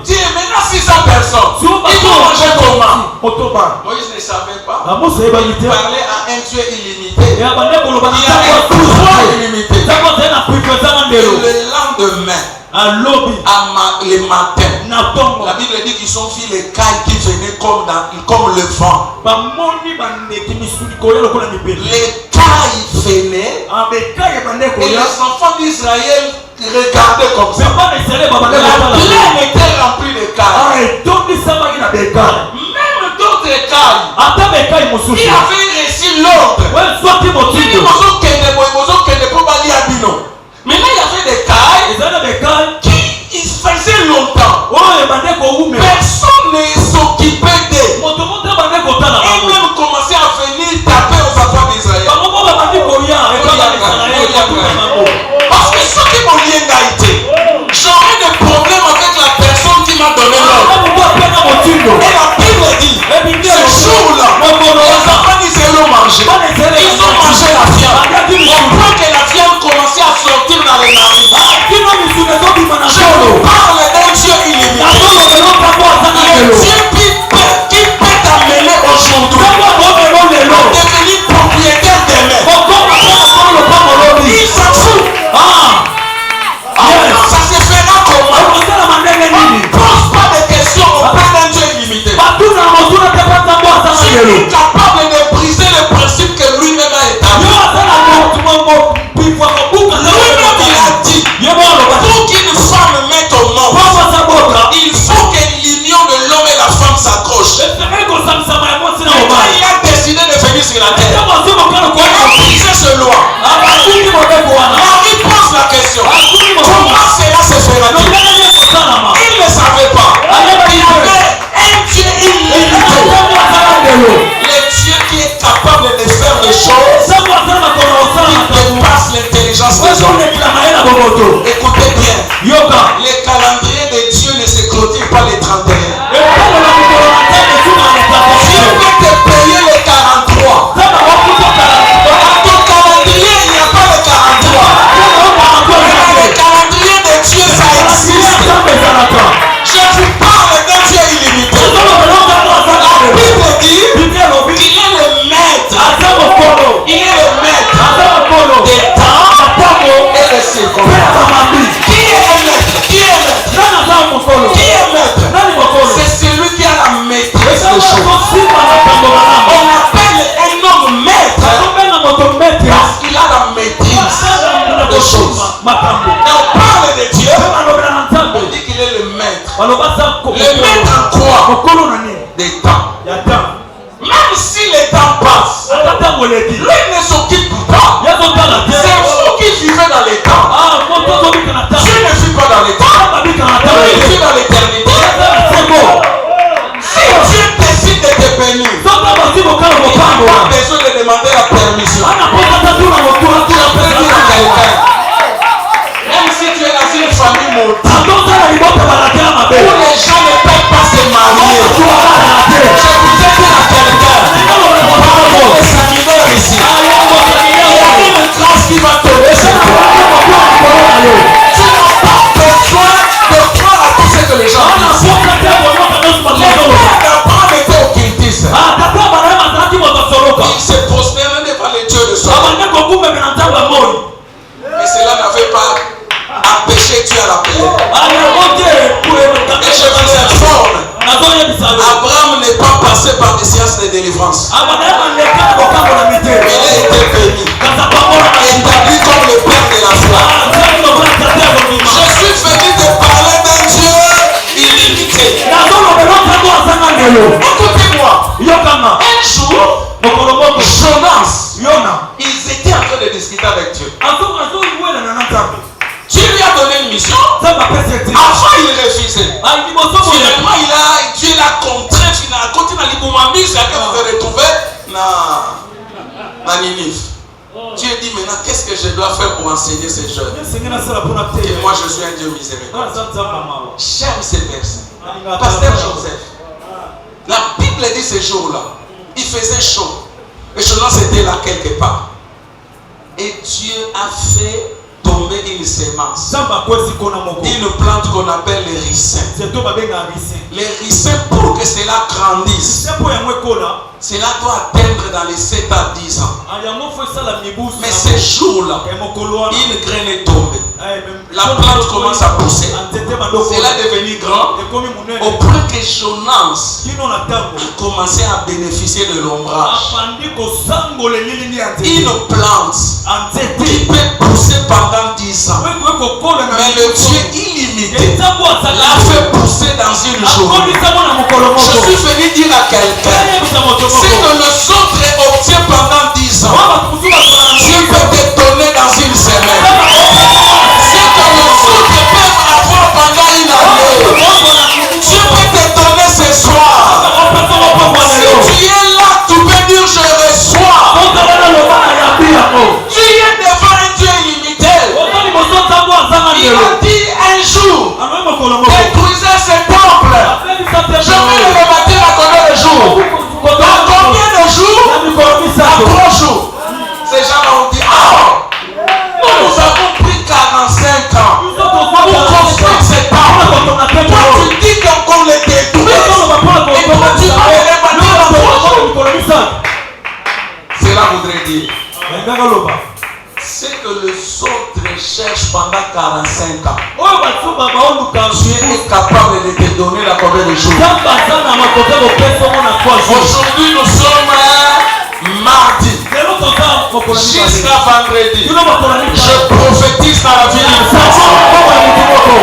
Dieu, maintenant 600 personnes, ils vont manger comment? Moïse ne savait pas. Il parlait à un Dieu illimité. Il y a un pouvoir illimité. Et le lendemain, le matin, la Bible dit qu'ils ont vu les cailles qui venaient comme le vent. Les cailles venaient et les enfants d'Israël regardaient comme ça. La plaine était remplie de cailles. Même d'autres cailles qui avaient reçu l'ordre. Maintenant il y avait des cailles qui faisaient longtemps. Personne ne s'occupait d'eux. Et même commençaient à venir taper aux enfants d'Israël. Parce que ce qui m'a lié d'Haïti, j'aurais des problèmes avec la personne qui m'a donné l'ordre. Et la Bible dit, ce jour-là, les enfants d'Israël ont mangé. Ils ont mangé la on parle de Dieu, on dit qu'il est le maître. Le maître en quoi? Des temps. Même si les temps passent, lui ne s'occupe pas. C'est vous qui vivez dans les temps. Dieu ne vit pas dans les temps. Lui vit dans l'éternité. Si Dieu décide de te bénir, il n'a pas besoin de demander la permission. Même si tu es dans une famille maudite, où les gens ne peuvent pas se marier, je vous ai dit à quelqu'un, les sanguinaires ici, il y a une grâce qui va tomber sur toi. Tu n'as pas besoin de croire à tout ce que les gens disent. Les pères d'Abraham étaient occultistes. Ils se prosternaient devant les dieux de Sodome. Mais cela n'avait pas empêché Dieu à l'appeler. Et je vous informe, Abraham n'est pas passé par des séances de délivrance. Il a été béni, établi comme le père de la foi. Je suis venu te parler d'un Dieu illimité. Écoutez-moi, un jour, Jonas, ils étaient en train de discuter avec Dieu. Dieu lui a donné une mission. Avant, il refusait. Finalement, Dieu l'a contraint. Quand il a dit, c'est que vous allez retrouver dans Ninive. Dieu dit maintenant, qu'est-ce que je dois faire pour enseigner ces jeunes? Et moi, je suis un Dieu miséricordieux. J'aime ces versets. Pasteur Joseph, la Bible dit ce jour-là, il faisait chaud. Et Jonas était là quelque part. Et Dieu a fait tomber une sémence, une plante qu'on appelle les ricins. Les ricins, pour que cela grandisse, cela doit atteindre dans les 7 à 10 ans. Mais ce jour-là, une graine est tombée. La plante commence à pousser. Cela est devenu grand. Au point que Jonas a commencé à bénéficier de l'ombrage. Une plante qui peut pousser pendant 10 ans. Mais le Dieu illimité l'a fait pousser dans une journée. Je suis venu dire à quelqu'un, si que le autres obtient pendant 10 ans, Dieu peut te donner dans une semaine. Si que les autres peuvent avoir pendant une année, Dieu peut te donner ce soir. Si tu es là, tu peux dire je reçois. Tu es devant un Dieu illimité. Il a dit un jour, détruisez ce temple. Je vais le rebâtir à combien de jours? Dans combien de jours? À 3 jours. Ces gens-là ont dit, nous avons pris 45 ans pour construire ce temple. Toi tu dis qu'on le détruit. Et toi tu vas le rebâtir à 3 jours. Cela voudrait dire, c'est que les autres cherchent pendant 45 ans. Dieu est capable de te donner la combien de jours? Aujourd'hui nous sommes mardi. Jusqu'à vendredi, je prophétise dans la vie d'une personne.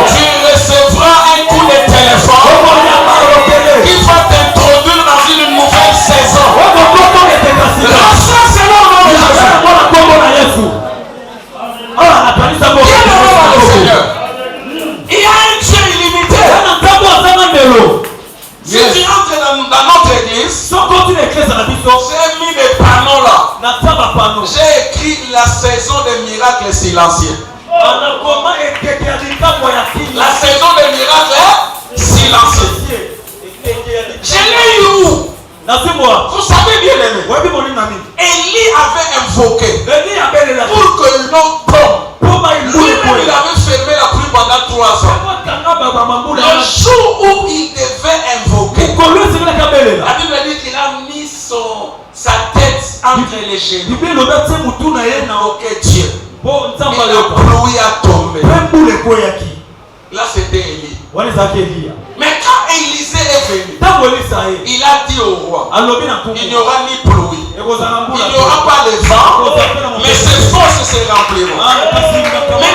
Tu recevras un coup de téléphone qui va t'introduire dans une nouvelle saison. Reçois cela au nom de Jésus. Il y a un Dieu illimité. Si tu entres dans notre église, j'ai mis des panneaux là. J'ai écrit la saison des miracles silencieux. La saison des miracles silencieux. Je l'ai eu où? Vous savez bien l'aimer. Élie avait invoqué pour que l'eau tombe. Lui-même il avait fermé la pluie pendant 3 ans. Le jour où il devait invoquer, la Bible dit qu'il a mis sa tête entre les genoux. Il invoquait Dieu. Et la pluie a tombé. Là c'était Élie. Mais quand Élisée est venu, il a dit au roi, il n'y aura ni pluie, il n'y aura pas de vent, mais ces forces se rempliront. Mais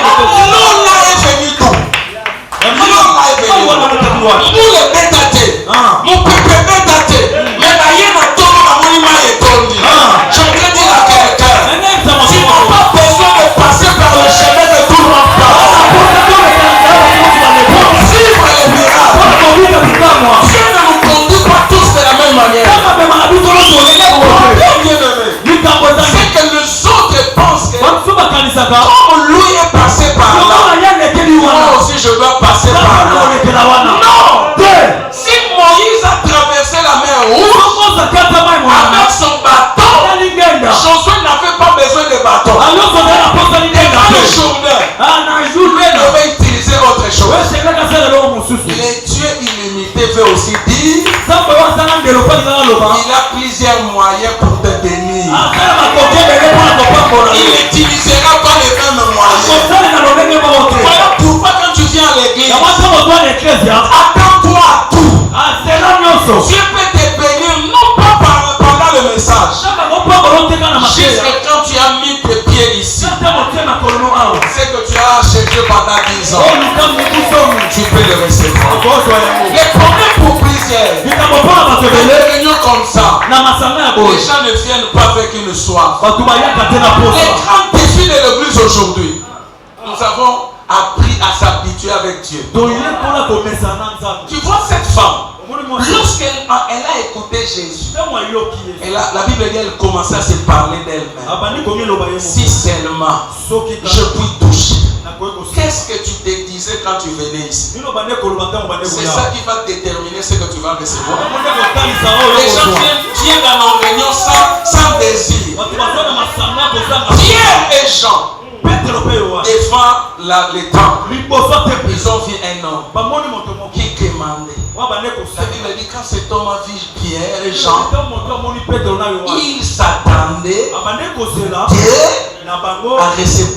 Comme lui est passé par là, moi aussi je dois passer par là. Non! Si Moïse a traversé la mer Rouge avec son bâton, Josué n'avait pas besoin de bâton. Et dans le Jourdain, lui devait utiliser autre chose. Les dieux illimités veut aussi dire il a plusieurs moyens pour te bénir. Il n'utilisera pas les mêmes moyens. Voilà pourquoi quand tu viens à l'église, attends-toi à tout. Dieu peut te bénir non pas pendant le message. Juste quand tu as mis tes pieds ici, c'est que tu as cherché pendant 10 ans. Tu peux le recevoir. Les problèmes pour plusieurs, les réunions comme ça, les gens ne viennent pas avec une soif. Les grands défis de l'église aujourd'hui, nous avons appris à s'habituer avec Dieu. Tu vois cette femme, lorsqu'elle a écouté Jésus, la Bible dit qu'elle commençait à se parler d'elle-même. Si seulement je puis toucher. Qu'est-ce que tu te disais quand tu venais ici? C'est ça qui va déterminer ce que tu vas recevoir. Les gens viennent dans nos réunions sans désir. Pierre et Jean, devant les temples, ils ont vu un homme qui commandait. La Bible dit quand cet homme a vu Pierre et Jean, il s'attendait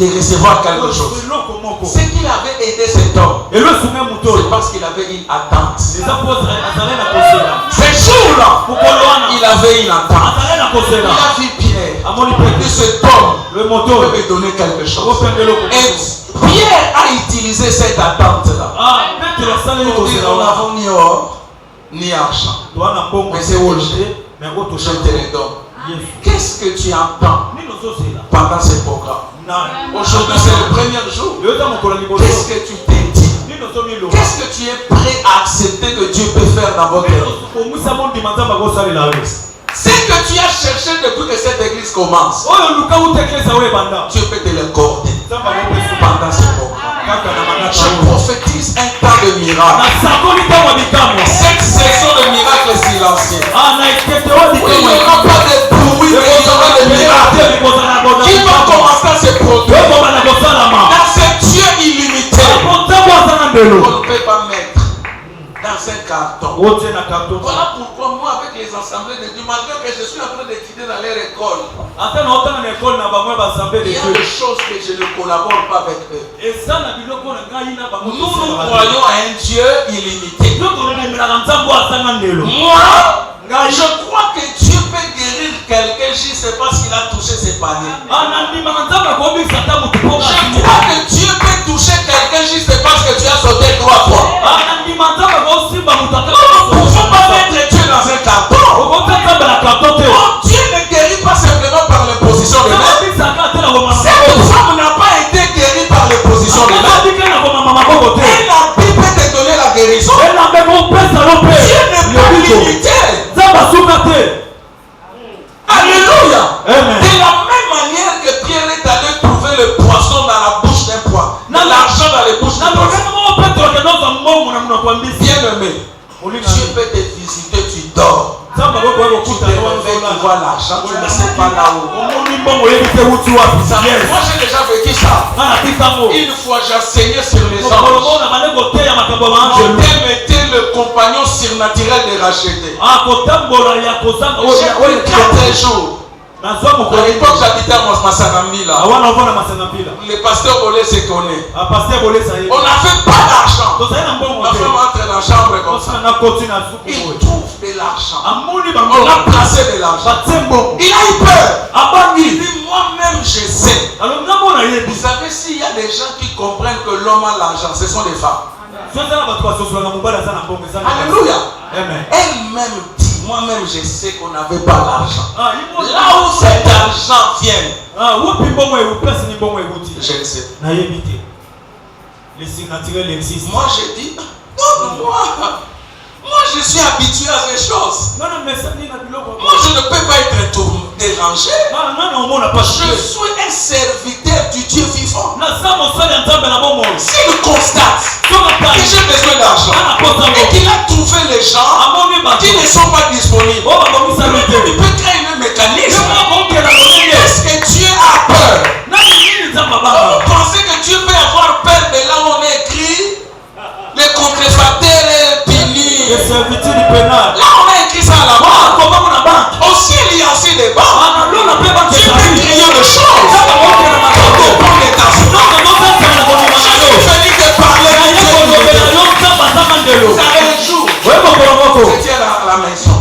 de recevoir quelque chose. Ce qu'il avait aidé cet homme, c'est parce qu'il avait une attente. Ce jour-là, il avait une attente. Il a vu Pierre. Il dit cet homme peut me donner quelque chose. Et Pierre a utilisé cette attente-là. Nous n'avons ni or, ni argent. Mais c'est aujourd'hui, je te le donne. Qu'est-ce que tu entends pendant ce programme? Aujourd'hui, c'est le premier jour. Qu'est-ce que tu t'es dit? Qu'est-ce que tu es prêt à accepter que Dieu peut faire dans votre vie? Ce que tu as cherché depuis que cette église commence, Dieu peut te l'accorder pendant ce programme. Je prophétise un temps de miracle. Cette saison de miracle silencieux. Il n'y aura pas de bruit, mais il y aura des miracles qui vont commencer à se produire. Dans ce Dieu illimité, on ne peut pas mettre dans un carton. Voilà pourquoi moi avec les assemblées de Dieu, malgré que je suis en train d'étudier dans leur école, il y a des choses que je ne collabore pas avec eux. Nous croyons à un Dieu illimité. Moi, je crois que Dieu peut guérir quelqu'un juste parce qu'il a touché ses paniers. Je crois que Dieu peut toucher quelqu'un juste parce que tu as sauté 3 fois. Nous ne pouvons pas mettre Dieu dans un carton. Dieu ne guérit pas simplement par l'imposition de main. Cette femme n'a pas été guérie par l'imposition de main. Elle n'a pu te donner la guérison. Dieu n'est pas limité. Alléluia. De la même manière que Pierre est allé trouver le poisson dans la bouche d'un poisson, l'argent dans les bouches d'un poisson. Bien-aimé, Dieu peut te visiter, tu dors. Tu te réveilles, tu vois l'argent, tu ne sais pas là où. Moi j'ai déjà vécu ça. Une fois j'ai enseigné sur les anges. Mon thème était le compagnon surnaturel de racheter. J'ai pris 4 jours. À l'époque j'habitais à Massanambila. Le pasteur Bolé se connaît. On n'avait pas d'argent. Ma femme entre dans la chambre comme ça. Il trouve de l'argent. On a placé de l'argent. Il a eu peur. Il dit moi-même je sais. Vous savez s'il y a des gens qui comprennent que l'homme a l'argent, ce sont des femmes. Alléluia. Elle-même dit moi-même je sais qu'on n'avait pas l'argent. Là où cet argent vient, je ne sais. Les signes naturels existent. Moi je dis non, moi je suis habitué à ces choses. Moi je ne peux pas être dérangé. Je suis un serviteur du Dieu vivant. S'il constate que j'ai besoin d'argent et qu'il a trouvé les gens qui ne sont pas disponibles, il peut créer un mécanisme. Est-ce que Dieu a peur? Vous pensez que Dieu peut avoir peur de là où on est écrit les contrefacteurs et punis? Là on a écrit ça à la banque. Au ciel il y a aussi des banques. Dieu peut créer des choses. Ça dépend de ta foi. Je suis venu te parler de Dieu. Vous avez un jour, j'étais à la maison.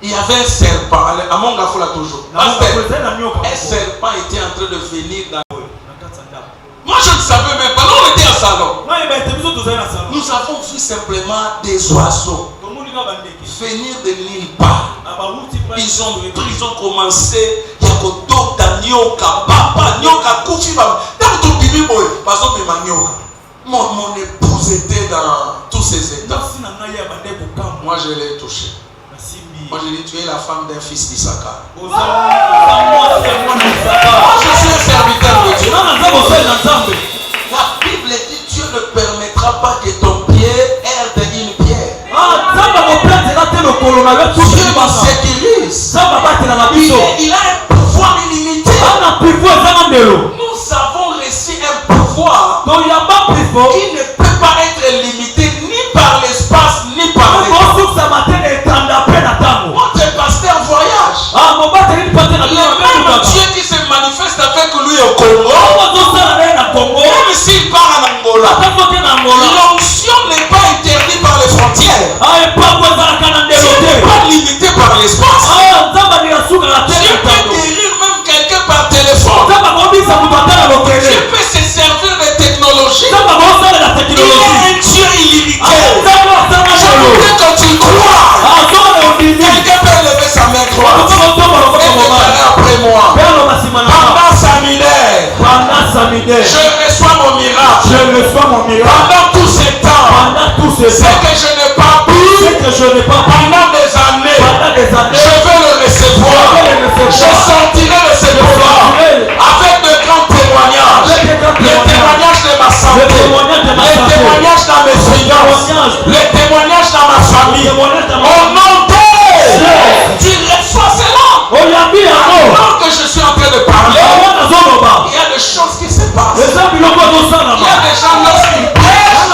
Il y avait un serpent. À mon gars, là toujours. Un serpent était en train de venir dans. Moi je ne savais même pas. Nous on était au salon. Nous avons vu simplement des oiseaux venir de nulle part. Ils ont commencé. Il y a Kotoka, Nyoka, Papa, Nyoka, Koufiba. Dans tout le monde, par exemple, mon épouse était dans tous ces états. Moi je l'ai touché. Moi je dis, tu es la femme d'un fils d'Issachar. Moi je suis un serviteur de Dieu. La Bible dit, Dieu ne permettra pas que ton pied herde une pierre. Dieu me sécurise. Il a un pouvoir illimité. Nous avons reçu un pouvoir qui ne peut pas être limité ni par l'espace ni par le temps. Notre pasteur voyage. Le même Dieu qui se manifeste avec lui au Congo, même s'il part en Angola, l'onction n'est pas interdite par les frontières. Dieu n'est pas limité par l'espace. Dieu peut guérir même quelqu'un par téléphone. Dieu peut se servir de technologie. Il est un Dieu illimité. Je voudrais que tu crois. Quelqu'un peut lever sa main droite et déclarer après moi. Pendant Samidère, je reçois mon miracle. Pendant tout ce temps, ce que je n'ai pas pu pendant des années, je vais le recevoir. Je sentirai le recevoir avec de grands témoignages. Les témoignages de ma santé, les témoignages dans mes finances, les témoignages dans ma famille. Au nom de tu reçois cela. Alors que je suis en train de parler, il y a des choses qui se passent. Il y a des gens lorsqu'ils prêchent,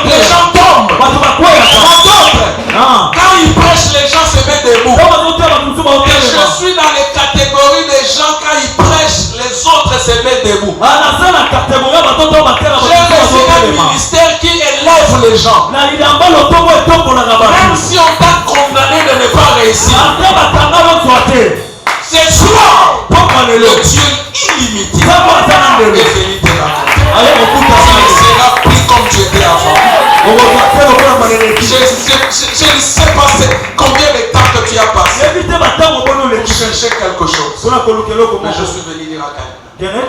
les gens tombent. Quand ils prêchent, les gens se mettent debout. Et je suis dans les catégories des gens, quand ils prêchent, les autres se mettent debout. J'ai reçu un ministère qui élève les gens. Même si on t'a condamné de ne pas réussir, c'est toi, le Dieu illimité, est venu te raconter. Tu ne seras plus comme tu étais avant. Je ne sais pas combien de temps que tu as passé pour chercher quelque chose. Mais je suis venu dire à quelqu'un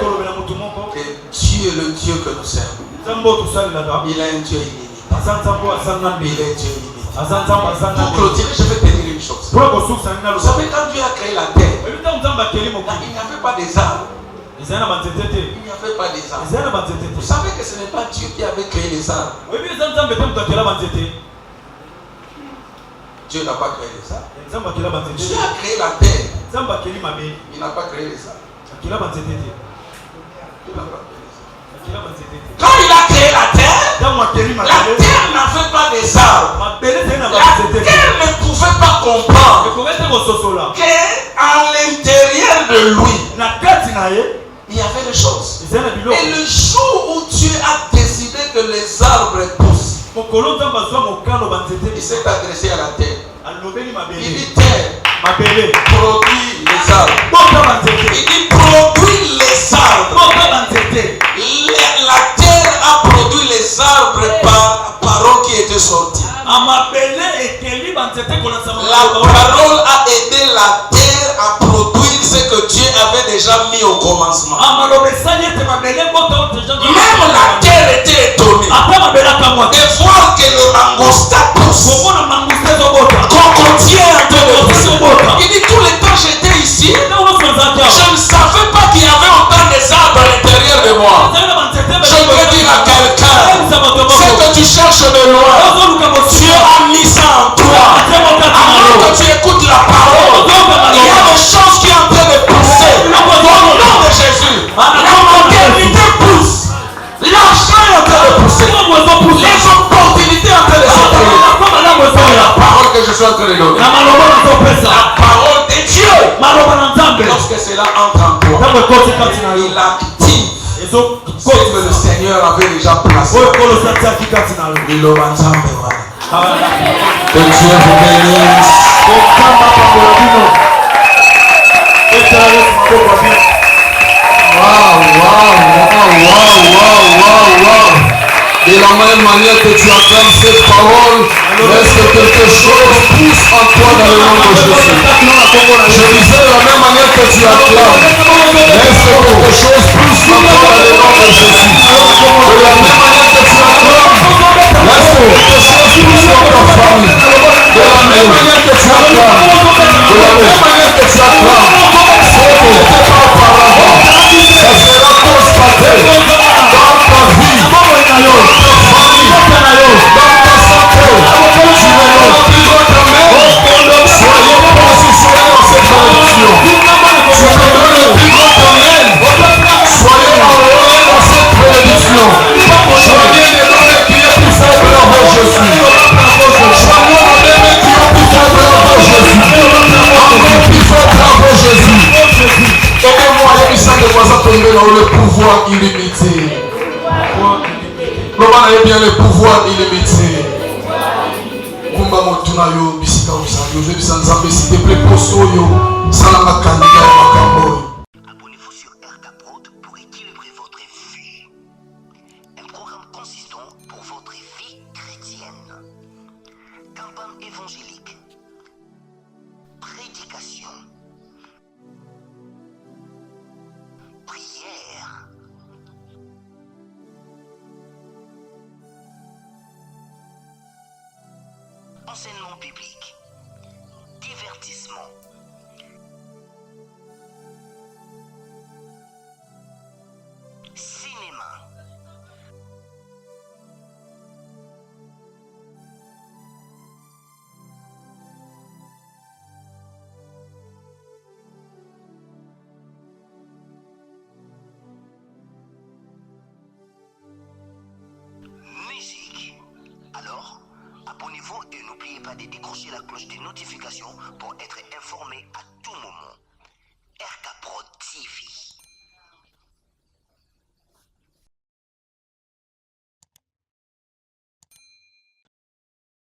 que Dieu est le Dieu que nous servons. Il a un Dieu illimité. Il est un Dieu illimité. Pour clôturer, je vais te dire une chose. Vous savez, quand Dieu a créé la terre, il n'y avait pas des arbres. Il n'y avait pas des arbres. Vous savez que ce n'est pas Dieu qui avait créé les arbres. Dieu n'a pas créé les arbres. Dieu a créé la terre. Il n'a pas créé les arbres. Dieu n'a pas créé les arbres. Quand il a créé la terre n'avait pas des arbres. La terre ne pouvait pas comprendre qu'à l'intérieur de lui, il y avait des choses. Et le jour où Dieu a décidé que les arbres poussent, il s'est adressé à la terre. Il dit terre, produit les arbres. Il dit produit les arbres. La terre a produit les arbres par parole qui était sortie. La parole a aidé la terre à produire ce que Dieu avait déjà mis au commencement. Même la terre était étonnée de voir que le mangostin pousse. Cocotier en train de pousser. Il dit tout le temps j'étais ici, je ne savais pas qu'il y avait autant des arbres à l'intérieur cherches de loin, Dieu a mis ça en toi. Avant que tu écoutes la parole, il y a des choses qui sont en train de pousser. Au nom de Jésus, la maternité pousse. L'argent est en train de pousser. Les opportunités en train de se créer. La parole que je suis en train de donner. La parole de Dieu. Lorsque cela entre en toi, il active ce que le Seigneur avait déjà placé. Que Dieu vous bénisse. Wow. De la même manière que tu acclames cette parole, laisse que quelque chose pousse en toi dans le nom de Jésus. Je disais de la même manière que tu acclames, laisse que quelque chose pousse en toi dans le nom de Jésus. De la même manière que tu acclames, laisse que quelque chose pousse dans ta famille. De la même manière que tu acclames, ce qui n'était pas auparavant, ça sera constaté dans ta vie, dans ta famille, dans ta santé. Tu ne l'as plus d'autre main. Soyez positionnés dans cette bénédiction. Tu ne l'as plus d'autre main. Soyez enrôlés dans cette bénédiction. Soyez les noms qui est plus faible envers Jésus. Soyez les noms qui est plus faible envers Jésus. Encore plus faible envers Jésus. Aidez-moi à l'émission de voisins tombés dans le pouvoir illimité. Comment bien le pouvoir illimité? Kumba motuna yo bisika usanga yo bisanzambe s'il te plaît poso yo salama candidat makambo. Abonnez-vous sur RK Prod pour équilibrer votre vie. Un programme consistant pour votre vie chrétienne. Campagne évangélique. Prédication. Prière. Enseignement biblique, divertissement, cinéma, musique. Alors, abonnez-vous et n'oubliez pas de décrocher la cloche des notifications pour être informé à tout moment.